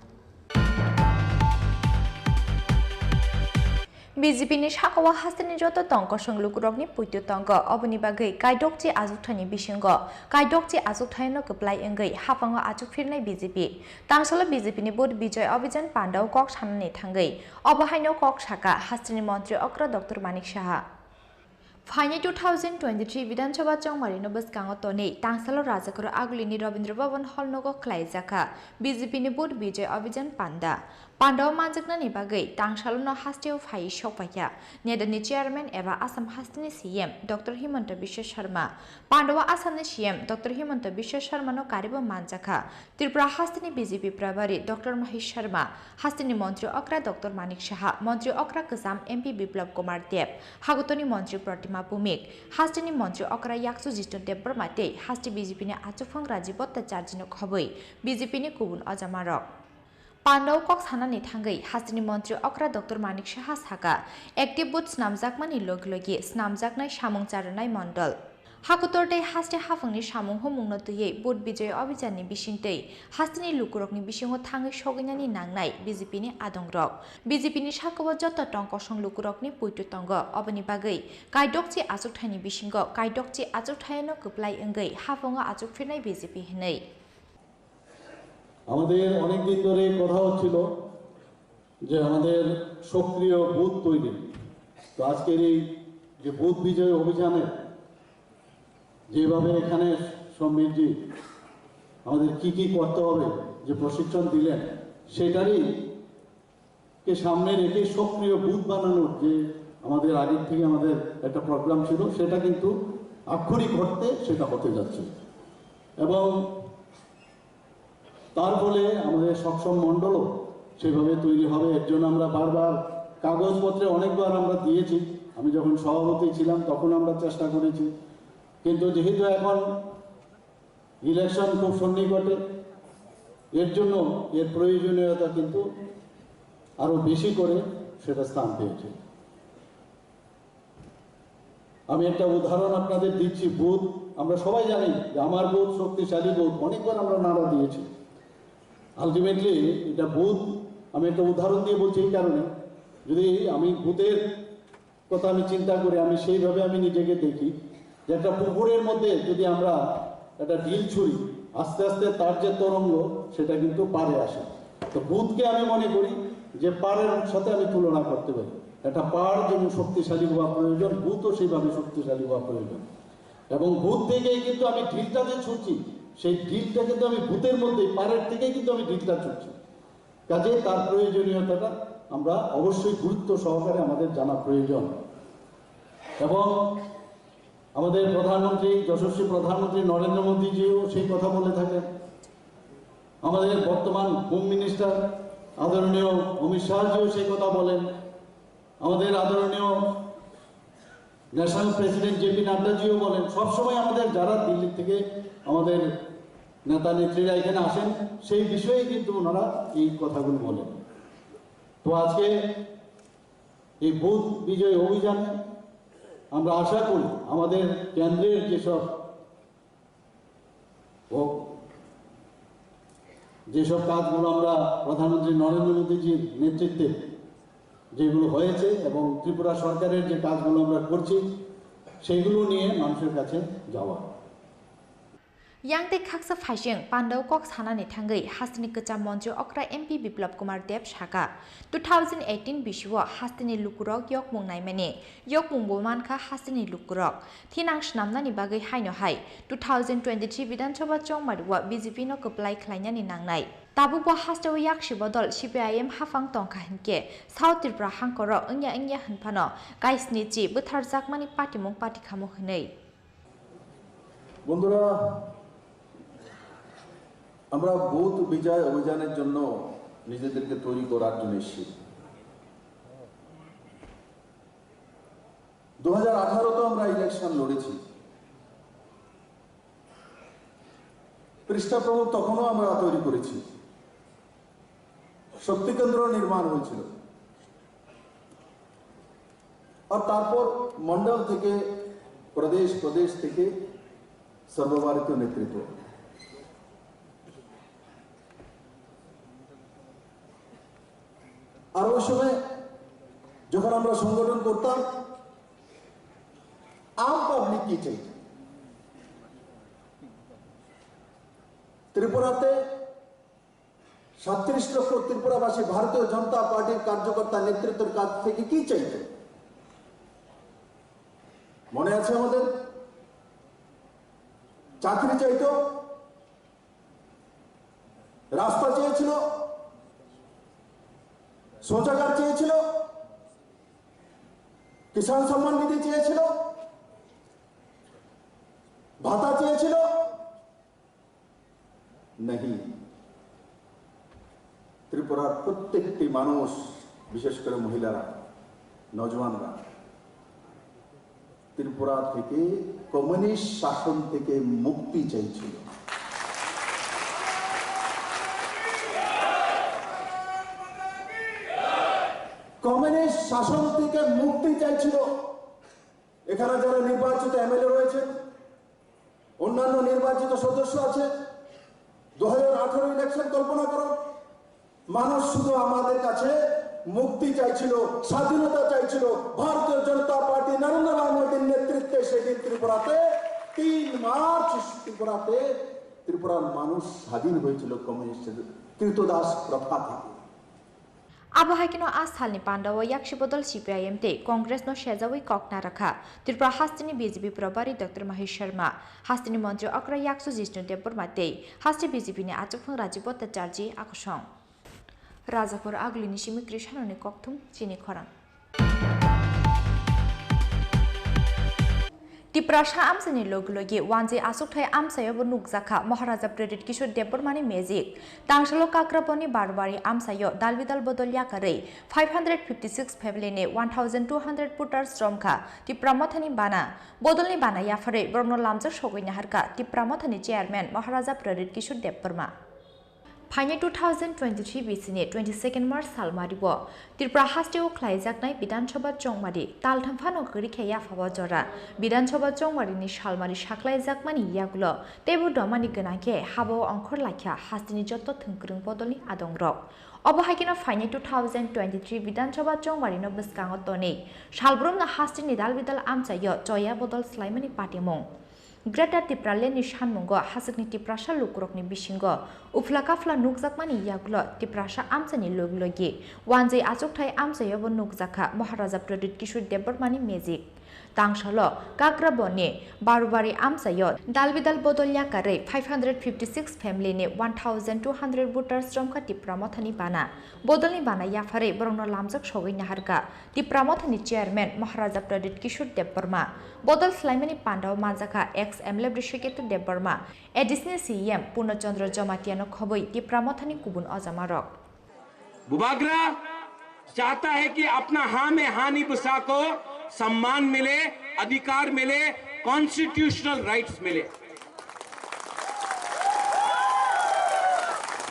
BJP ni shakawa hastani joto tongko songlugurokni puityo tongko oboni bagai kaidokchi azukthani bisingo kaidokchi azukthayno keplai engai hapango achukfirnai BJP tangsalo BJP ni bod bijoy abhijan pandaw kok sanani thangai obahaino kok saka hastani mantri okra Dr. Manik Saha फाइने 2023 विधानसभा चौमारिनो बसकांगो तोनै तांसालो राजाखरो आगुलिनि रवीन्द्र भवन हल नगो ख्लाइजाखा BJP नि board विजय अभियान पान्दा पान्डाव मानजकनानि बागै तांसालो न हास्टेव phi सौपाया नेदनि chairman एबा आसाम हास्टेनि सीएम डॉक्टर हिमंत बिश्व शर्मा पांडाव आसामनि सीएम डॉक्टर हिमंत बिश्व शर्मा नो कारिबो मानजाखा त्रिपुरा हास्टेनि बीजेपी प्रभारी डॉक्टर महेश शर्मा हास्टेनि मंत्री अक्रा डॉक्टर मानिक साहा मंत्री अक्रा गोजाम एमपी बिप्लब कुमार देव हागतनि मंत्री प्रतिमा भूमिक हास्टेनि मंत्री अक्रा याक्सु जिष्णु देबबर्माते हास्टे बीजेपी नि आचुफां राजीव भट्टाचार्यनो खबै बीजेपी नि गुबुन अजामारक पांडाव कक सानानि थांगै हास्टेनि मंत्री अक्रा डॉक्टर मानिक साहा साका एक्टिव बुथ स्नामजाकमानि लगे स्नामजाकनाय सामुं चारनाय मण्डल हाकुतरते हास्टे हाफांनि सामुं हमुंनो तुयै बुथ विजय अभियाननि बिसिंतै हास्टेनि लुकुरकनि बिसिङाव थाङै सगैनानि नांनाय बीजेपीनि आदंरक बीजेपीनि साकव जत टंक सं लुकुरकनि पुइतु तंग अबनि बागै काइडकचि आजुकथायनि बिसिंग काइडकचि आजुकथायनो गोप्लाय एंगै हाफाङा आजुकफिरनाय बीजेपी हिनै আমাদের অনেক দিন ধরে কথা হচ্ছিল যে আমাদের সক্রিয় বুথ তৈরি। তো আজকের এই যে বুথ বিজয় অভিযানে যেভাবে এখানে সমৃদ্ধি আমাদের কি করতে হবে যে প্রশিক্ষণ দিলেন সেটারই কে সামনে রেখে সক্রিয় বুথ বানানোর যে আমাদের আগের থেকে আমাদের একটা প্রোগ্রাম ছিল সেটা কিন্তু আক্ষরিক অর্থে সেটা হতে যাচ্ছে এবং তার ফলে আমাদের সক্ষম মণ্ডলও সেভাবে তৈরি হবে। এর জন্য আমরা বারবার কাগজপত্রে অনেকবার আমরা দিয়েছি, আমি যখন সভাপতি ছিলাম তখন আমরা চেষ্টা করেছি, কিন্তু যেহেতু এখন ইলেকশন খুব সন্নিকটে এর জন্য এর প্রয়োজনীয়তা কিন্তু আরো বেশি করে সেটা স্থান পেয়েছে। আমি একটা উদাহরণ আপনাদের দিচ্ছি। বুথ আমরা সবাই জানি যে আমার বুথ শক্তিশালী বুথ, অনেকবার আমরা নারা দিয়েছি। আলটিমেটলি এটা বুথ, আমি একটা উদাহরণ দিয়ে বলছি এই কারণে, যদি আমি বুথের কথা আমি চিন্তা করি, আমি সেইভাবে আমি নিজেকে দেখি যে একটা পুকুরের মধ্যে যদি আমরা একটা ঢিল ছুড়ি আস্তে আস্তে তার যে তরঙ্গ সেটা কিন্তু পাড়ে আসে। তো বুথকে আমি মনে করি যে পাড়ের সাথে আমি তুলনা করতে পারি। একটা পাড় যেমন শক্তিশালী হওয়া প্রয়োজন, বুথও সেইভাবে শক্তিশালী হওয়া প্রয়োজন। এবং বুথ থেকেই কিন্তু আমি ঢিলটা যে ছুটছি সেই ঢিলটা কিন্তু আমি বুথের মধ্যে পাড়ের থেকেই কিন্তু আমি ঢিলটা ছুটছি। কাজে তার প্রয়োজনীয়তাটা আমরা অবশ্যই গুরুত্ব সহকারে আমাদের জানা প্রয়োজন। এবং আমাদের প্রধানমন্ত্রী, যশস্বী প্রধানমন্ত্রী নরেন্দ্র মোদীজিও সেই কথা বলে থাকেন। আমাদের বর্তমান হোম মিনিস্টার আদরণীয় অমিত শাহজিও সেই কথা বলেন। আমাদের আদরণীয় ন্যাশনাল প্রেসিডেন্ট জেপি নাড্ডাজিও বলেন। সবসময় আমাদের যারা দিল্লি থেকে আমাদের নেতা নেত্রীরা এখানে আসেন সেই বিষয়ে কিন্তু ওনারা এই কথাগুলো বলেন। তো আজকে এই বুথ বিজয় অভিযানে আমরা আশা করি আমাদের কেন্দ্রের যেসব কাজগুলো আমরা প্রধানমন্ত্রী নরেন্দ্র মোদীজির নেতৃত্বে যেগুলো হয়েছে এবং ত্রিপুরা সরকারের যে কাজগুলো আমরা করছি সেগুলো নিয়ে মানুষের কাছে যাওয়া। yang te khaksa phaijeng pandau kok sanani thangai hastini kacham monjo okra mp biplab kumar dev shaka 2018 biswa hastini lukurok yok mungnai mane yok mungboman kha hastini lukurok thinang snamnani bagai haino hai 2023 bidansabha chongmarwa bjp no koplai khlainani nangnai tabukwa hastaw yak shibodol cpim hafang tongkha hinke south tripura hangkoro ongya hanphano kaisni chi buthar jakmani patimung patikhamu hnei বন্ধুরা, আমরা booth বিজয় অভিযানের জন্য নিজেদেরকে তৈরি করার জন্য এসেছি। 2018 তো আমরা ইলেকশন লড়েছি, পৃষ্ঠা প্রমুখ তখনও আমরা তৈরি করেছি, শক্তি কেন্দ্র নির্মাণ হয়েছিল, আর তারপর মন্ডল থেকে প্রদেশ থেকে সর্বভারতীয় নেতৃত্ব। আর ওই সময় যখন আমরা সংগঠন করতাম আম পাবলিক কি চাই, ত্রিপুরাতে 37 লক্ষ ত্রিপুরাবাসী ভারতীয় জনতা পার্টির কার্যকর্তা নেতৃত্বের কাছ থেকে কি চাইত মনে আছে আমাদের? চাকরি চাইতো, রাস্তা চেয়েছিল, শৌচাগার চেয়েছিল, কিষাণ সম্মান নিধি চেয়েছিল, ভাতা চেয়েছিল नहीं। ত্রিপুরার প্রত্যেকটি মানুষ, বিশেষ করে মহিলারা, নজওয়ানরা ত্রিপুরা থেকে কমিউনিস্ট শাসন থেকে মুক্তি চাইছিল। কমিউনিস্ট শাসন থেকে মুক্তি চাইছিল। এখানে যারা নির্বাচিত এমএলএ রয়েছে, অন্যান্য নির্বাচিত সদস্য আছে, 2018 ইলেকশন কল্পনা করো, মানুষ শুধু আমাদের কাছে মুক্তি চাইছিল, স্বাধীনতা চাইছিল। ভারতীয় জনতা পার্টি নরেন্দ্র মোদীর নেতৃত্বে সেদিন ত্রিপুরাতে 3 মার্চ ত্রিপুরাতে ত্রিপুরার মানুষ স্বাধীন হয়েছিল কমিউনিস্টের কৃতদাস প্রথা থেকে। Abohakino ashalni pandawo yakshibodol CPIM te Congress no shejawi kokna rakha Tripura hastini BJP probari Dr. Mahesh Sharma hastini mantri okra yaksu jishnu debor mate hasti BJP ni achukphang Rajiv Bhattacharya akosong Rajakor aglini simi krishanoni kokthum chini khorang Tiprasha amsani loglogi wanji asukthai amsayo nukjaka Maharaja Credit Kishore Debormani Magic Tangshalo Kakraponi Barbari amsayo dalbidal bodolya kare 556 family ne 1200 putar stromka Tipramothani bana bodolni bana yafare Borno lamja shogoina harka Tipramothani chairman Maharaja Credit Kishore Deborma Phaini 2023 bisini 22nd March salmaribo Tripura hasteo khlaijaknai Bidan Sabha Chongmari talthamphano gori khaya phaba jora Bidan Sabha Chongmari ni salmari saklaijakmani yagulo tebu domani gonake habo angkhor lakhya hastini jotto thungkrung bodolni adongrok Obohakino Phaini 2023 Bidan Sabha Chongmari no bwskango toni salbrumna hastini dalbidal amchayo choya bodol slaimani patimong Greater Tripura ni shanmungo hasakni Tiprasha lukurokni bisingo uflakafla nukjakmani yagulo Tiprasha amsani loglogi wanjai achukthai amsayo bo nukjaka Maharaja Credit Kishore Debormani Magic Tangshalo Kagraboni Barubari Amsayo Dalbidal Bodolya Kare 556 family ne 1200 voters Stromka Tipramothani Bana Bodolni Bana Yafare Brono Lamzak Shogin Naharka Tipramothani chairman Maharaja Pradit Kishore Deborma Bodol Slimani Pandao Manzaka ex MLB Rishiketu Deborma Additional CM Punachandra Jamatiano Khoboi Tipramothani Kubun Ozamarok Bubagra चाहता है कि अपना हाँ में हाँ नहीं बसा को सम्मान मिले, अधिकार मिले, कॉन्स्टिट्यूशनल राइट्स मिले।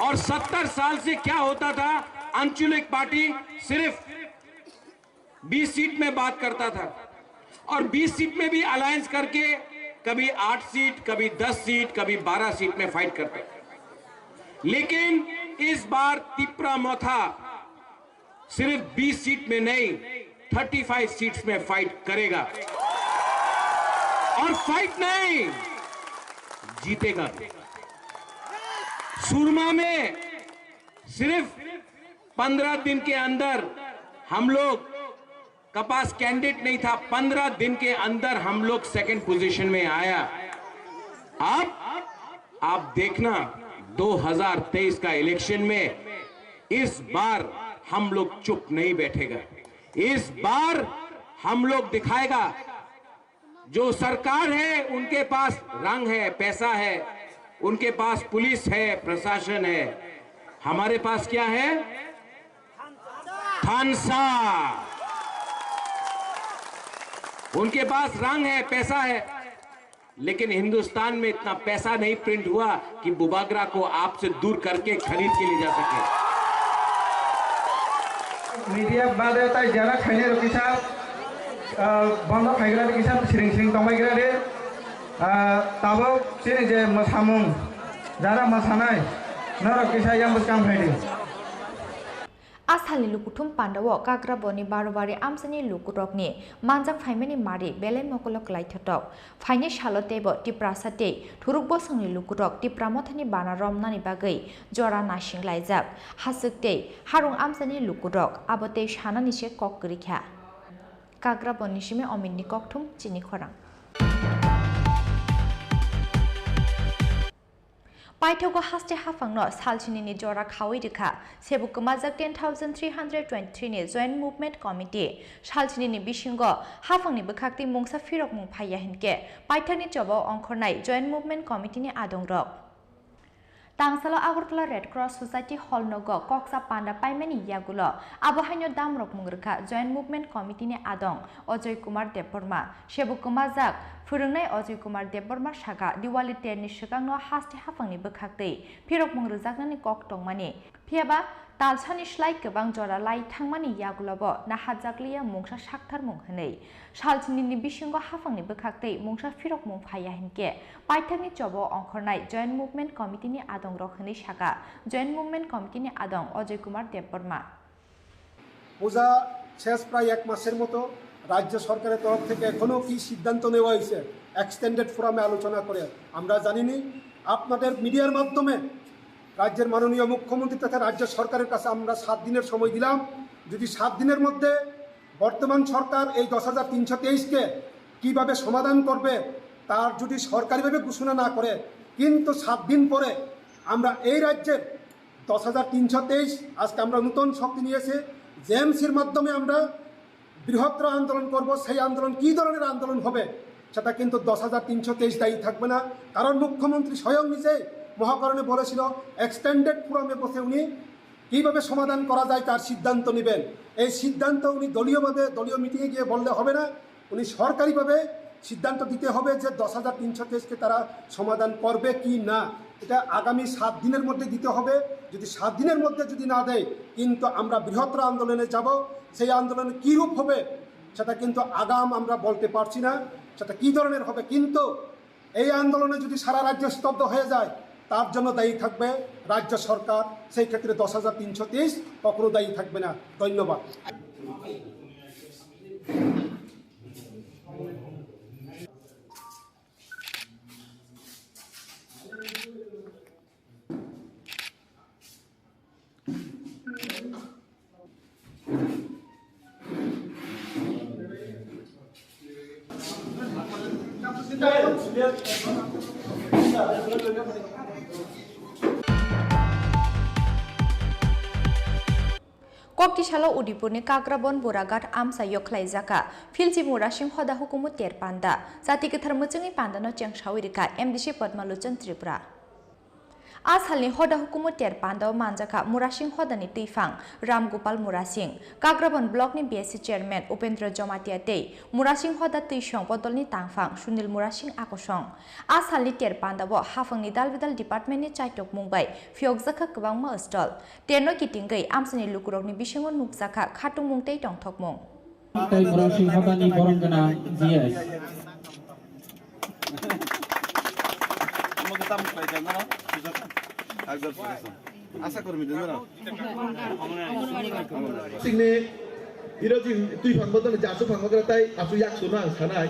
और 70 साल से क्या होता था, आंचलिक पार्टी सिर्फ 20 सीट में बात करता था और 20 सीट में भी अलायंस करके कभी 8 सीट, कभी 10 सीट, कभी 12 सीट में फाइट करते। लेकिन इस बार तिप्रामोथा सिर्फ 20 सीट में नहीं 35 सीट्स में फाइट करेगा और फाइट नहीं जीतेगा। सुरमा में सिर्फ 15 दिन के अंदर हम लोग का पास कैंडिडेट नहीं था, 15 दिन के अंदर हम लोग सेकंड पोजीशन में आया। अब आप देखना 2023 का इलेक्शन में इस बार हम लोग चुप नहीं बैठेगा। इस बार हम लोग दिखाएगा जो सरकार है उनके पास रंग है, पैसा है, उनके पास पुलिस है, प्रशासन है, हमारे पास क्या है? थानसा। उनके पास रंग है, पैसा है, लेकिन हिंदुस्तान में इतना पैसा नहीं प्रिंट हुआ कि बुबागरा को आपसे दूर करके खरीद के ले जा सके। मीडिया बादे ताई जरा खाने रोकिसा बंद खाइग्रा रोकिसा सिरिंग सिरिंग तमाइग्रा रे ताबो सिरिंग जे मसामुं जरा मसानाय न रोकिसा यम बस काम खाइदे Asalni lukutum pandawo Kagraboni Barubari Amsani Lukurokni Manjak Faimani Mari Belen Mokolok Laitotok Faini Shalotebo Tiprasate Turukbo Sangni Lukurok Tipramothani Bana Romnani Bagai Jora Nashing Laizak Hasukte Harung Amsani Lukurok Abote Shananishe Kokrikha Kagraboni Shime Omini Koktum Chini Korang Paitogo haste hafangno salchini ni jora khawi dikha sebukmajak 10323 ni joint movement committee salchini ni bishingo hafangni bukhakti mungsa firok mung phaya hinke paithani jobo ongkhornai joint movement committee ni adongrok Tangsalo Agartala Red Cross Society Hall Nogo Koksa Panda Paimani Yagulo Abohanyo Damrok Mungrka Joint Movement Committee ni Adong Ojoy Kumar Deborma Shebukumajak Furungnai Ojoy Kumar Deborma Shaka Diwali Terni Shikangno Hasti Hafangni Bukhakte Pirok Mungrujaknani Kok Tongmani Piaba Talsani Shlai Kebang Jora Lai Tangmani Yagulobo Nahajakliya Mungsa Shaktar Munghanei Shalchini ni Bishingo Hafangni Bukhakte Mungsa Firok Mung Phaya Hinke Paithani Jobo Ongkhornai Joint Movement Committee ni Adong Rokhani Shaka Joint Movement Committee ni Adong Ojoy Kumar Deborma পূজা শেষ প্রায় এক মাসের মতো রাজ্য সরকারের তরফ থেকে এখনো কি সিদ্ধান্ত নেওয়া হয়েছে এক্সটেন্ডেড ফোরামে আলোচনা করে আমরা জানিনি আপনাদের মিডিয়ার মাধ্যমে রাজ্যের মাননীয় মুখ্যমন্ত্রী তথা রাজ্য সরকারের কাছে আমরা 7 দিনের সময় দিলাম যদি 7 দিনের মধ্যে বর্তমান সরকার এই 10323 কে কিভাবে সমাধান করবে তার যদি সরকারিভাবে ঘোষণা না করে কিন্তু 7 দিন পরে আমরা এই রাজ্যের 10323 আজকে আমরা নতুন শক্তি নিয়েছে জেএমসির মাধ্যমে আমরা বৃহত্তর আন্দোলন করব সেই আন্দোলন কি ধরনের আন্দোলন হবে সেটা কিন্তু 10323 দায়ী থাকবে না কারণ মুখ্যমন্ত্রী স্বয়ং নিজে মহাকরণে বলেছিল এক্সটেন্ডেড ফোরামে বসে উনি কিভাবে সমাধান করা যায় তার সিদ্ধান্ত নেবেন এই সিদ্ধান্ত উনি দলীয়ভাবে দলীয় মিটিংয়ে গিয়ে বললে হবে না উনি সরকারিভাবে সিদ্ধান্ত দিতে হবে যে 10323 কে তারা সমাধান করবে কি না এটা আগামী 7 দিনের মধ্যে দিতে হবে যদি 7 দিনের মধ্যে যদি না দেয় কিন্তু আমরা বৃহত্তর আন্দোলনে যাব সেই আন্দোলন কি রূপ হবে সেটা কিন্তু আগাম আমরা বলতে পারছি না সেটা কি ধরনের হবে কিন্তু এই আন্দোলনে যদি সারা রাজ্য স্তব্ধ হয়ে যায় তার জন্য দায়ী থাকবে রাজ্য সরকার সেই ক্ষেত্রে 10323 কখনো দায়ী থাকবে না ধন্যবাদ Koktisalo Udipurni Kagrabon Buragat Amsa Yoklaizaka Filji Murashing Hoda Hukumu Ter Panda Sati Ketermucungi Panda no Cheng Shawirika MDC Padmaluchan Tripura Asalni Hoda Hukumu Ter Panda Manjaka Murashing Hodani Tifang Ram Gopal Murashing Kagrabon Block ni BSC Chairman Upendra Jomatiate Murashing Hoda Tishong Podolni Tangfang Sunil Murashing Akosong Asalni Ter Panda bo Hafang ni Dalvidal Department ni Chaitok Mumbai Fiokzaka Kwangma Stol Terno Kitingai Amsani Lukurok ni Bishango Nukzaka Khatung Mungtei Tongthok Mung Tai Murashing Hodani Borongana GS আশা করবি সিংনে ইরোজিন তুই ফাংবদন জাসু ফাংবদন তাই আসু ইয়াকসু না সানাই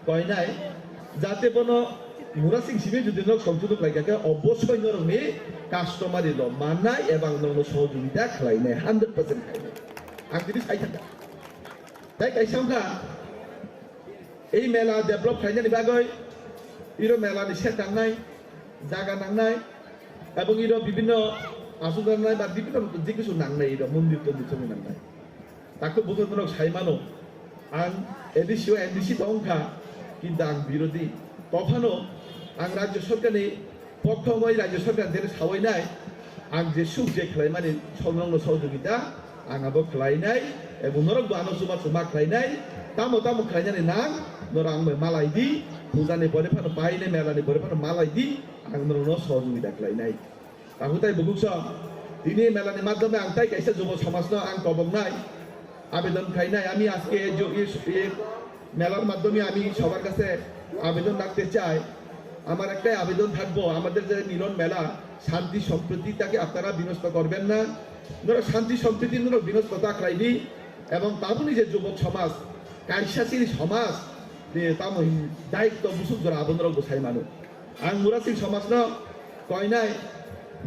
কয়নাই যাতে বনো মুরা সিং সিমে যদি knock সংশোধন লাগাকে অবশ্যই নরমে কাস্টমারি ল মানাই এবং নন সহযোগিতা খালাইনাই 100% খাইনাই আং দিদি সাই থাকা তাই কাইসামকা এই মেলা ডেভেলপ খাইনানি বাগৈ ইরো মেলানি সেট নাংনাই জায়গা নাংনাই এবং ইরো বিভিন্ন আসু নাংনাই বা বিভিন্ন যে কিছু নাংনাই ইরো মন্দির তন্দির ছবি নাংনাই তাকে বুঝানোর সাইমানো আং এডিসিও এনডিসি দংখা কিন্তু আং বিরোধী তফানো আং রাজ্য সরকারনি পক্ষময় রাজ্য সরকার যেন সাওয়াইনাই আং যে সুখ যে খালাইমানি সংলগ্ন সহযোগিতা আঙাবো খালাইনাই এবং নরক আনসুমা সুমা খালাইনাই তামো তামো খালাইনানি নাং নর আং মালাই দি পূজানি পরে ফানো পাইনে মেলানি পরে ফানো মালাই দি আং নরনো সহযোগিতা খালাইনাই তাহু তাই বুগুছ দিনে মেলানি মাধ্যমে আং তাই কাইসা যুব সমাজ আং কবংনাই আবেদন খাইনাই আমি আজকে মেলার মাধ্যমে আমি সবার কাছে আবেদন রাখতে চাই আমার একটাই আবেদন থাকবো আমাদের যে মিলন মেলা শান্তি সম্প্রীতিটাকে আপনারা বিনষ্ট করবেন না ধরো শান্তি সম্প্রীতি বিনষ্টতা খাইনি এবং তাবনি যে যুবক সমাজ কাইসাচির সমাজ তামই দায়িত্ব বুসুক ধরা আবন্দর গোসাই মানুষ আং মুরাসিং সমাজ ন কয়নাই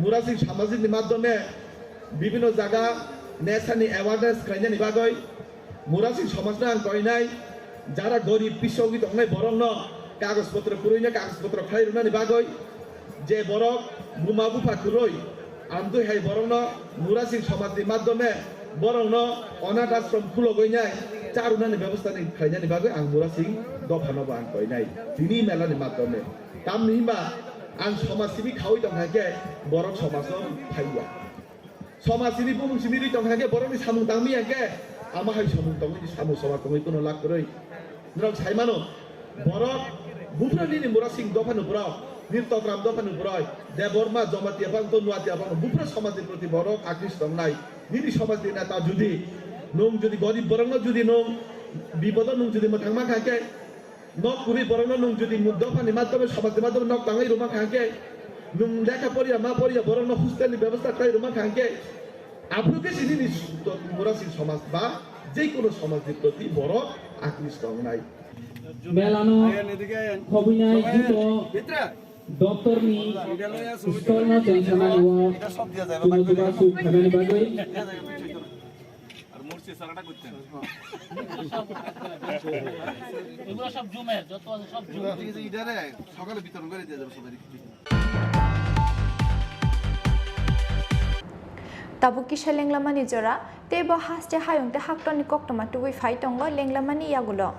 মুরাসিং সামাজিক মাধ্যমে বিভিন্ন জায়গা নেশানি অ্যাওয়ারনেস খাইনানি বাগৈ মুরাসিং সমাজ না আং কয়নাই যারা গরিব পিছকি দংনাই বরং ন কাগজপত্র কুরইনা কাগজপত্র খাই রুনানি বাগৈ যে বরক বুমা বুফা কুরই আমদু হাই বরং ন মুরাসিং সমাজের মাধ্যমে বরং ন অনাথ আশ্রম খুলো গইনাই চারুনানি ব্যবস্থা নি খাইনানি বাগৈ আং মুরাসিং দফানব আং কয়নাই তিনি মেলানি মাধ্যমে তাম নিহিমা আং সমাজসিবি খাওই দংহাকে বরক সমাজ ফাইয়া সমাজসিবি বুমুং সিবিরি দংহাকে বরকনি সামুং দামি আগে আমা হাই সামুং দংনি সামু সভা কই কোনো লাগ করই নরক সাইমানো বরক বুফরানি মুরাসিং দফানো বরক নির্তগ্রাম দফানো বরক দেববর্মা জমাতিয়া বাং তনুয়াতিয়া বাং বুফরা সমাজের প্রতি বরক আকৃষ্ট নাই নিনি সমাজের নেতা যদি নং যদি গরিব বরং যদি নং বিপদ নং যদি থাকমা খাকে নক কুরি বরং নং যদি দফানি মাধ্যমে সমাজের মাধ্যমে নক তাঙাই রুমা খাকে নং লেখা পড়িয়া মা পড়িয়া বরং হুস্তানি ব্যবস্থা তাই রুমা খাকে আপনাকে সিনি মুরাসিং সমাজ বা যে কোনো সমাজের প্রতি বরক আকৃষ্ট নাই Belano, Hobinai, Hito, Doktorni, Stolno, Tensanaliwa, Tunutubasu, Kamani Bagui. এগুলো সব জুমের যত আছে সব জুমের ইদারে সকালে বিতরণ করে দিয়ে যাবে সবাই Tabukisha Lenglamani Jora, Tebo Haste Hayung, the Haktoni Koktoma to we fight on Lenglamani Yagulo.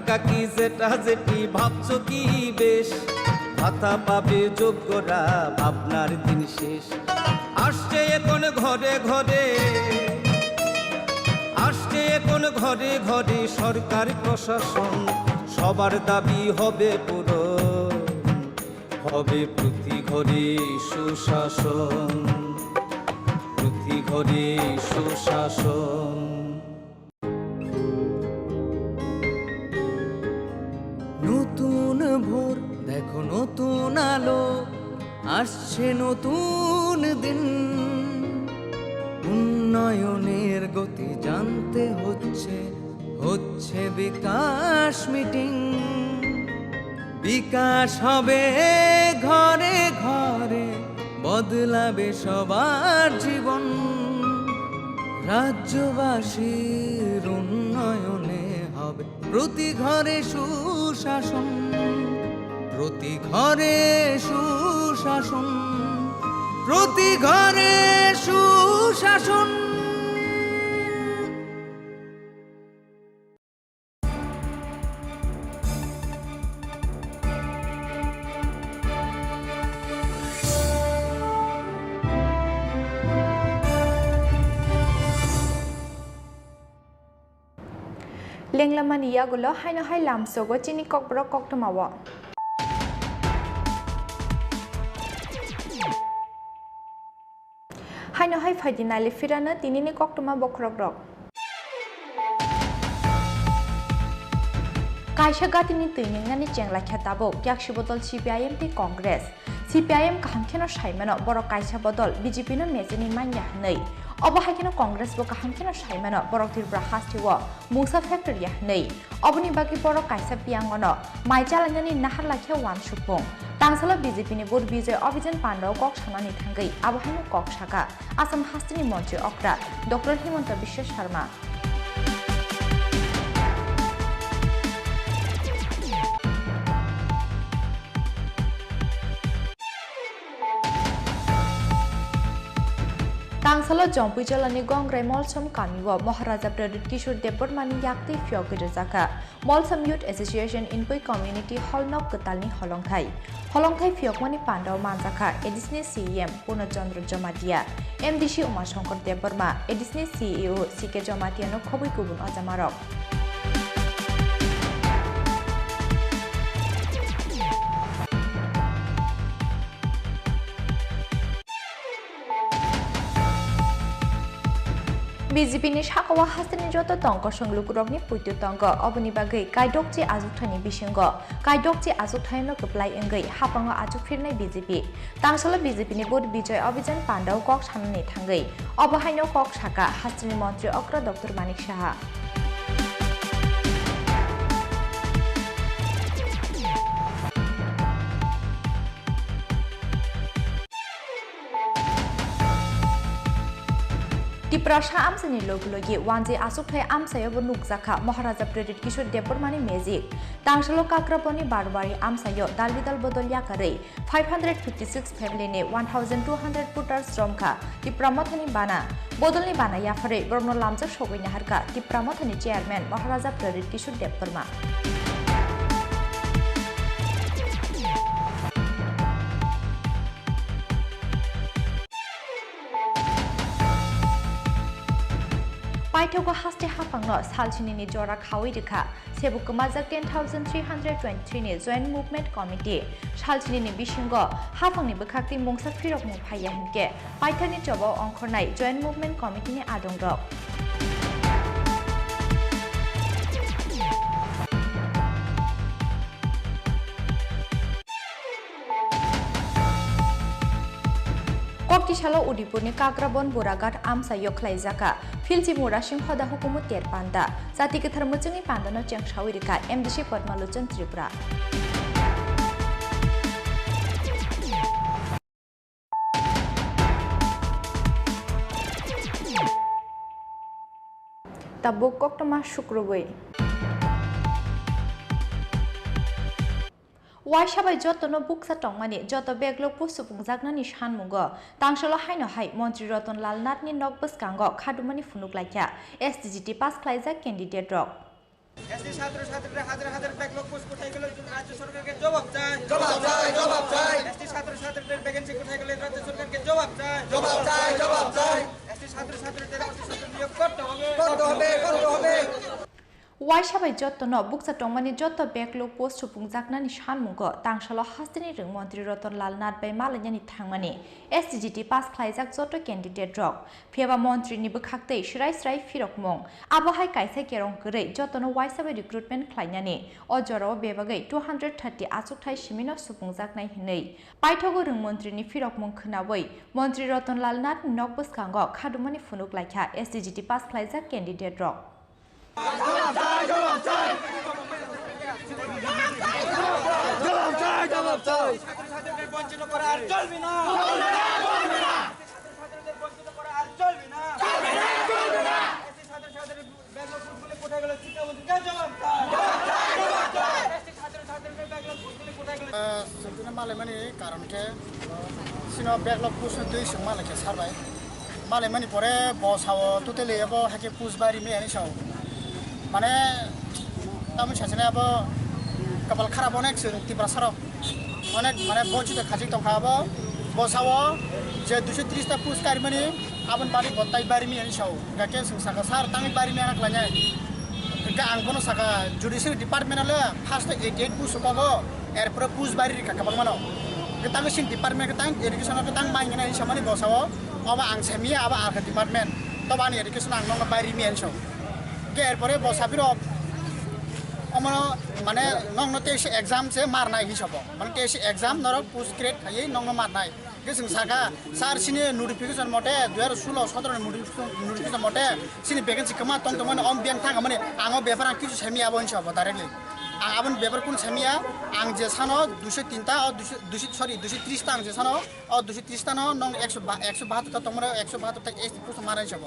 কাকি যেটা যেটি ভাবছো কি বেশ ভাতা পাবে যোগ্যরা ভাবনার দিন শেষ আসছে এখন ঘরে ঘরে আসছে এখন ঘরে ঘরে সরকার প্রশাসন সবার দাবি হবে পূরণ হবে প্রতি ঘরে সুশাসন প্রতি ঘরে সুশাসন নতুন ভোর দেখো নতুন আলো আসছে নতুন দিন উন্নয়নের গতি জানতে হচ্ছে বিকাশ মিটিং বিকাশ হবে ঘরে ঘরে, বদলাবে সবার জীবন। রাজ্যবাসীর উন্নয়নে হবে প্রতি ঘরে সুশাসন, প্রতি ঘরে সুশাসন, প্রতি ঘরে সুশাসন। Lenglamani yagulo haino hai lamsogo chini kokborok koktomawo. Haino hai faidinali firana tinini koktoma bokrogrok. Kaisha gatini tiningani chengla khatabo yakshi bodol CPIM te Congress. CPIM kahamkeno shaimano borok kaisha bodol BJP no mezini manya nei. Obahaikeno Congress bo kahamkeno shaimano borok tirpra hastiwo musa factory ya nei. Oboni bagi borok kaisa piangono maijalangani nahar lakhe wan supong. Tangsala BJP ni bor bijoy obijan pandaw kok sanani thangai abahano kok shaka Assam hastini montri okra Dr. Himanta Biswa Sharma. Tangsala jompu jalani gongrai molsam kamiwa Maharaja Pradit Kishore Debormani yakti fiogir jaka Molsam Youth Association Inpui Community Hall nok ketalni holongthai fiogmani pandaw manjaka Additional CEM Purnachandra Jamatia MDC Umashankar Deborma Additional CEO CK Jamatia no khobui kubun ajamarok BJP ni shakawa hastani joto tongko songlugurokni puitu tongko oboni bagai kaidokji ajukthaini bisingo kaidokji ajukthaino keplai engai hapango ajukfirnai BJP tangsala BJP ni bod bijoy obijan pandaw kok sanani thangai obahaino kok shaka hastani mantri okra Dr. Manik Saha Tiprasha amsani logi wanje asukthai amsayo bo nukjaka Maharaja Pradit Kishore Debormani magic tangsalo kakraponi barbari amsayo dalbidal bodol yakarei 556 family ne 1200 putar stromka tipramathani bana bodolni bana yafare borno lamjak sogoina harka tipramathani chairman Maharaja Pradit Kishore Deborma Paithogo haste hapangno salchini ni jora khawi dikha sebukmaja 10323 ni joint movement committee salchini ni bisingo hapangni bkhakti mungsa phirok mu phaya hinke paithani jobo ongkhornai joint movement committee ni adongrok Koktisalo Udipurni Kakrabon Buragat Amsa Yoklai Zaka Filji Murashim Hoda Hukumu Terpanda Sati Ketharmuchungi Pandano Chengshawirika MDC Padmaluchan Tripura Tabuk Koktoma Shukrubui Waishabai jotono buksa tongmani joto beglok pusupungjaknani sanmungo tangsalo haino hai Mantri Ratan Lal Nathni nokbos kango khadumani funuk laikya SDGT pass khlaijak candidate rok ऐसे छात्र छात्री हजार backlog post उठाई गए राज्य सरकार के जवाब चाहे ऐसे छात्र छात्री वैकेंसी उठाई गए राज्य सरकार के जवाब चाहे ऐसे छात्र छात्री नियोग करते होंगे Waishabai jotono buksa tongmani joto backlog post supungjaknani sanmungo tangsalo hastini rung Mantri Ratan Lal Nath bai malanyani thangmani SDGT pass khlaijak joto candidate rok pheba mantri ni bkhaktei srai firokmung abohai kaisa kerong korei jotono Waishabai recruitment khlainani ojoro bebagai 230 achukthai simino supungjaknai hinei paithogo rung mantri ni firokmung khnabai Mantri Ratan Lal Nath nokbos kango khadumani funuk laikha SDGT pass khlaijak candidate rok जवाब চাই ছাত্রছাত্রীদের বঞ্চিত করা আর চলবে না ছাত্রছাত্রীদের বঞ্চিত করা আর চলবে না ছাত্রছাত্রীদের ব্যাকলগ ফুটগুলি কোথায় গেল শিক্ষামন্ত্রীকে জবাব চাই ছাত্রছাত্রীদের ব্যাকলগ ফুটগুলি কোথায় গেল जोंनो मालाय माने कारणके सिनो बेकलग पुस दुई सं मालायके सारबाय मालाय माने परे बसाव टोटली अब हाके पुसबारी मेनि साव माने तामन सासेने अब कपाल खाराप अनेक जों तिब्रा साराव अनेक माने बचित खाजिक दंखाबो बसाव जे 230 ता पुस कारी माने आबन बारी बत्ताय बारी मेनि साव गाके जों साका सार तांनि बारी मेना क्लानाय गा आंबोनो साका जुडिशियल डिपार्टमेन्टले फार्स्ट 88 पुस पाबो एरपर पुस बारी काकाबां मानो गतां सिं डिपार्टमेन्ट गतां एडुकेशन गतां माइना हिसाबनि बसाव अब आं सेमिया अब आर्का डिपार्टमेन्ट तब आनि एडुकेशन आं नंगा बारी मेन सौ के एरपर बसाबिरो अमनो माने नंग टेस्ट एग्जाम से मारनाय हिसाब माने टेस्ट एग्जाम नर पुस ग्रेड थायै नंग मारनाय के जों साका सार सिनि नोटिफिकेशन मते 2016 17 नोटिफिकेशन मते सिनि वैकेंसी कमा तंतमन अम बेंक थांगा माने आङो बेफार आं किछु सेमिया बन हिसाब डाइरेक्टली आं आबन बेफार कुन सेमिया आं जे सानो 203 ता 230 ता आं जे सानो 230 ता नंग 172 ता तमरो 172 ता एस पुस मारनाय हिसाब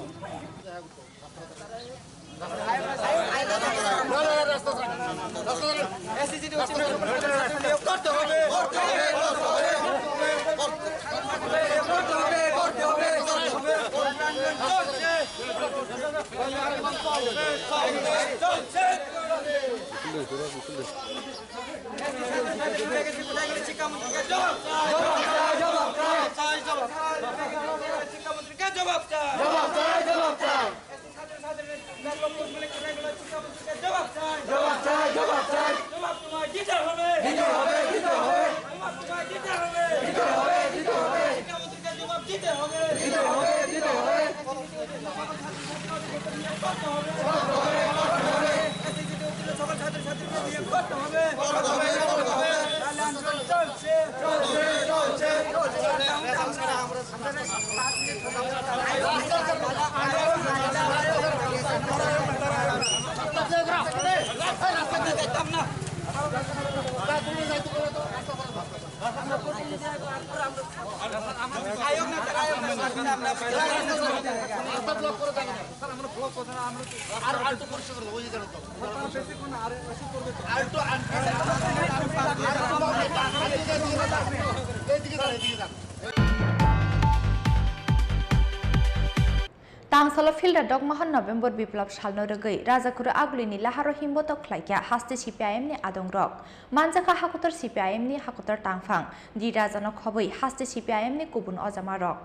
तांसल फिल्डर डगमहन नवेम्बर बिप्लब सालनो रगै राजाखुर आगुलिनि लाहारो हिम्बो क्लाइक्या हास्ते सीपीआईएम नि आदंग्रक मानजाखा हाकुतर सीपीआईएम नि हाकुतर टांगफां दि राजानो खबै हास्ते सीपीआईएम नि गुबुन अजामारक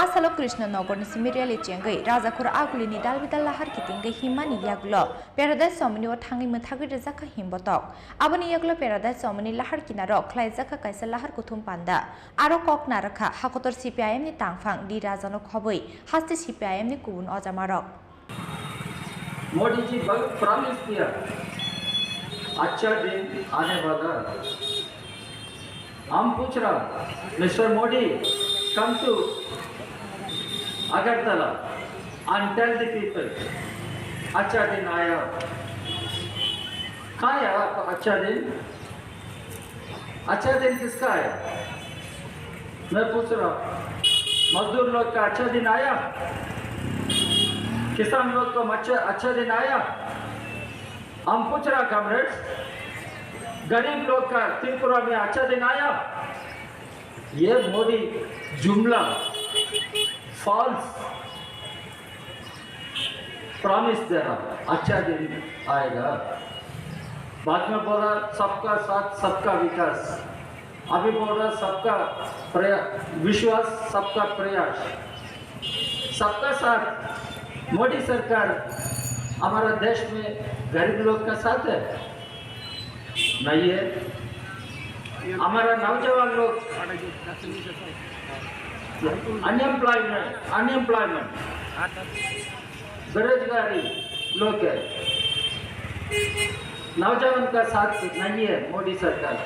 आसालो कृष्णनगर सिमिरियाली चेंगै राजाखुर आगुलिनि दालबिदाल लाहार कितिंगै हिमानि यागलो पेरादाइस समनि व थांगै मथागै रजाखा हिमबतक आबनि यागलो पेरादाइस समनि लाहार किनारो ख्लाइजाखा काइसा लाहार कुथुम पान्दा आरो कक नारखा हाकतर सीपीआईएम नि तांगफां दि राजानो खबै हास्ते सीपीआईएम नि गुबुन अजामारक मोदी जी बहुत प्रॉमिस किया अच्छा दिन आने वाला हम पूछ रहा mister Modi come to Agartala and tell the people अच्छा दिन आया कहाँ आया अच्छा दिन किसका आया मैं पूछ रहा मजदूर लोग का अच्छा दिन आया किसान लोग को अच्छा दिन आया हम पूछ रहा कॉमरेड्स गरीब लोग का त्रिपुरा में अच्छा दिन आया ये मोदी जुमला फॉल्स प्रॉमिस दे रहा अच्छा दिन आएगा बाद में बोला सबका साथ सबका विकास अभी बोल रहा सबका विश्वास सबका प्रयास सबका साथ मोदी सरकार हमारा देश में गरीब लोग का साथ है नहीं है हमारा नौजवान लोग अनएम्प्लॉयमेंट बेरोजगारी लोग है नौजवान का साथ नहीं है मोदी सरकार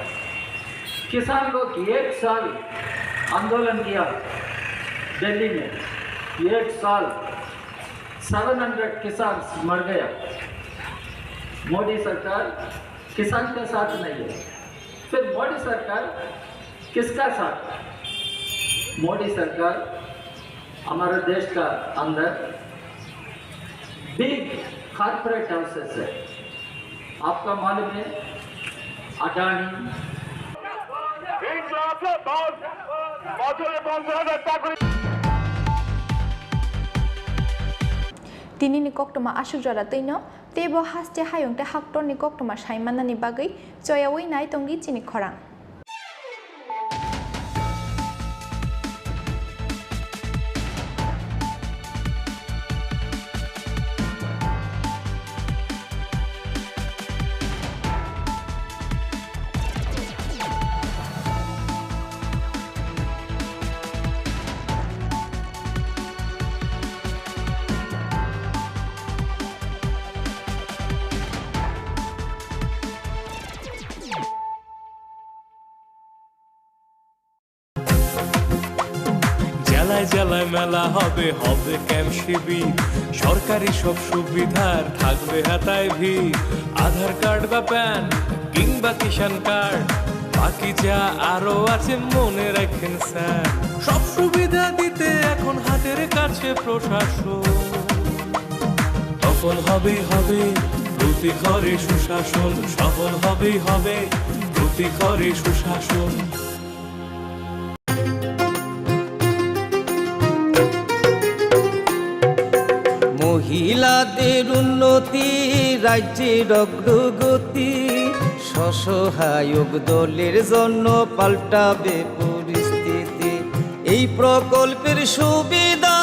किसान लोग 1 साल आंदोलन किया दिल्ली में, 1 साल 700 किसान मर गया। मोदी सरकार किसान के साथ नहीं है। फिर मोदी सरकार किसका साथ? मोदी सरकार हमारे देश का अंदर बिग कॉर्पोरेट हाउसेस है, आपका मालूम है, Adani. Tini ni koktoma asuk jara teino tebo haste hayong te haktor ni koktoma saimana ni bagai joyawi nai tongi chini khorang. জেলায় জেলায় মেলা হবে, হবে ক্যাম্প শিবির, সরকারি সব সুবিধার থাকবে হাতায় ভিড়। আধার কার্ড বা প্যান কিংবা কিষাণ কার্ড, বাকি যা আরো আছে মনে রাখেন স্যার। সব সুবিধা দিতে এখন হাতের কাছে প্রশাসন, সফল হবে হবে প্রতি ঘরে সুশাসন, সফল হবে হবে প্রতি ঘরে সুশাসন। মহিলাদের উন্নতি, রাজ্যের অগ্রগতি, স্বসহায়ক দলের জন্য পাল্টাবে পরিস্থিতি। এই প্রকল্পের সুবিধা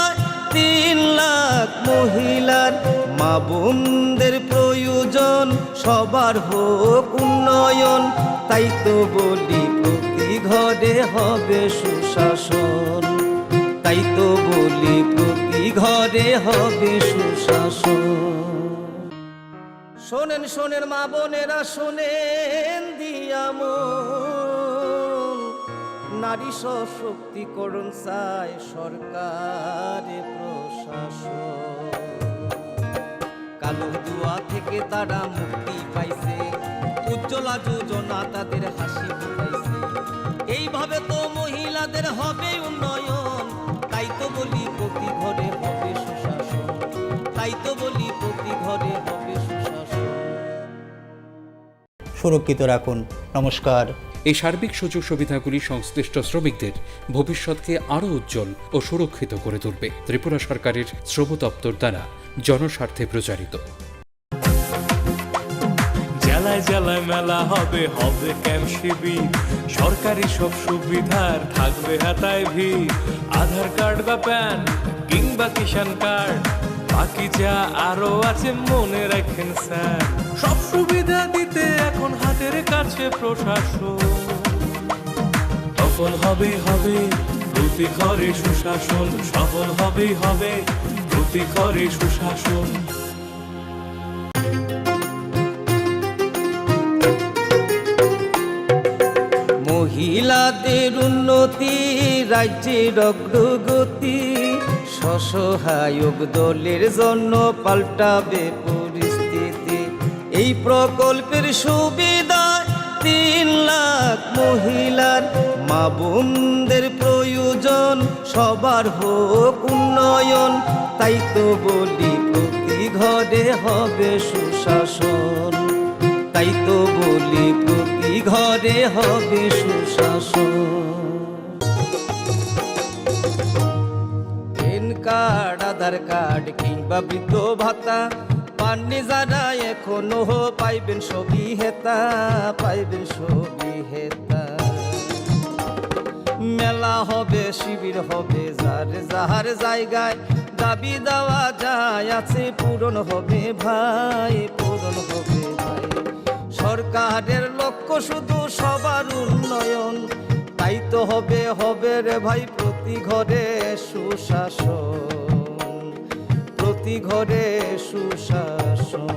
3 লাখ মহিলার, মা বোনদের প্রয়োজন সবার হোক উন্নয়ন। তাই তো বলি প্রতি ঘরে হবে সুশাসন, তাই তো বলি প্রতি ঘরে হবে সুশাসন। শোনেন শোনেন মা বোনেরা, শোনেন দিয়া মন, নারী সশক্তিকরণ চায় সরকারে প্রশাসন। কালো দুয়া থেকে তারা মুক্তি পাইছে, উজ্জ্বলা যোজনা তাদের হাসি ফুটাইছে। এইভাবে তো মহিলাদের হবে উন্নয়ন, তাই তো বলি প্রতি ঘরে হবে সুশাসন, তাই তো বলি প্রতি ঘরে হবে সুশাসন। সুরক্ষিত রাখুন। নমস্কার। এই সার্বিক সুযোগ সুবিধাগুলি সংশ্লিষ্ট শ্রমিকদের ভবিষ্যৎকে আরও উজ্জ্বল ও সুরক্ষিত করে তুলবে। ত্রিপুরা সরকারের শ্রম দপ্তর দ্বারা জনস্বার্থে প্রচারিত। জেলায় জেলায় মেলা হবে, হবে ক্যাম্প শিবির, সরকারি সব সুবিধার থাকবে হাতায় ভিড়। আধার কার্ড বা প্যান কিংবা কিষাণ কার্ড, বাকি যা আরো আছে মনে রাখেন স্যার। সব সুবিধা দিতে এখন হাতের কাছে প্রশাসন, সফল হবে হবে প্রতি ঘরে সুশাসন, সফল হবে হবে প্রতি ঘরে সুশাসন। মহিলাদের উন্নতি, রাজ্যের অগ্রগতি, স্বসহায়ক দলের জন্য পাল্টাবে পরিস্থিতি। এই প্রকল্পের সুবিধা 3 লাখ মহিলার, মা বোনদের প্রয়োজন সবার হোক উন্নয়ন। তাই তো বলি প্রতি ঘরে হবে সুশাসন, তাই তো বলি প্রতি ঘরে হবে সুশাসন। প্যান কার্ড, আধার কার্ড কিংবা বৃদ্ধ ভাতা পাননি যারা এখনো পাইবেন সবই হেতা, পাইবেন সবই হেতা। মেলা হবে, শিবির হবে, যার যাহার জায়গায় দাবি দেওয়া যায় আছে পূরণ হবে ভাই, পূরণ হবে ভাই। সরকারের লক্ষ্য শুধু সবার উন্নয়ন, তাই তো হবে হবে রে ভাই প্রতি ঘরে সুশাসন, প্রতি ঘরে সুশাসন।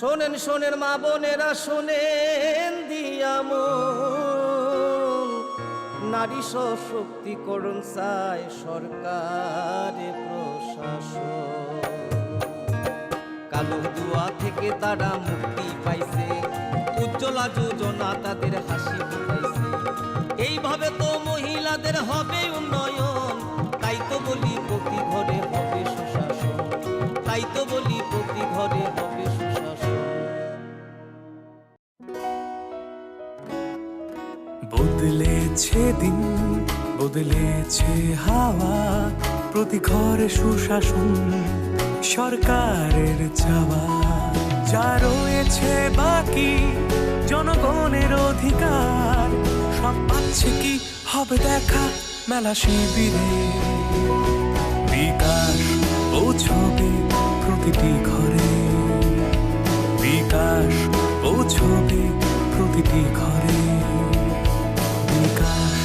শোনেন শোনেন মা বোনেরা শোনেন দিয়াম নারী সশক্তিকরণ চায় সরকারে প্রশাসন কালো দুয়া থেকে তারা মুক্তি পাইছে উজ্জ্বলা যোজনা তাদের হাসি ফুটাইছে এইভাবে তো মহিলাদের হবে উন্নয়ন তাই তো বলি প্রতি ঘরে হবে সুশাসন তাই তো বলি প্রতি ঘরে হবে সুশাসন বদলেছে দিন বদলেছে হাওয়া প্রতি ঘরে সুশাসন সরকারের চাওয়া যা রয়েছে বাকি জনগণের অধিকার সব পাচ্ছে কি হবে দেখা মেলা শিবিরে বিকাশ পৌঁছবে প্রতিটি ঘরে বিকাশ পৌঁছবে প্রতিটি ঘরে বিকাশ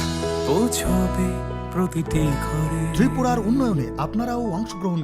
পৌঁছবে প্রতিটি ঘরে। ত্রিপুরার উন্নয়নে আপনারাও অংশগ্রহণ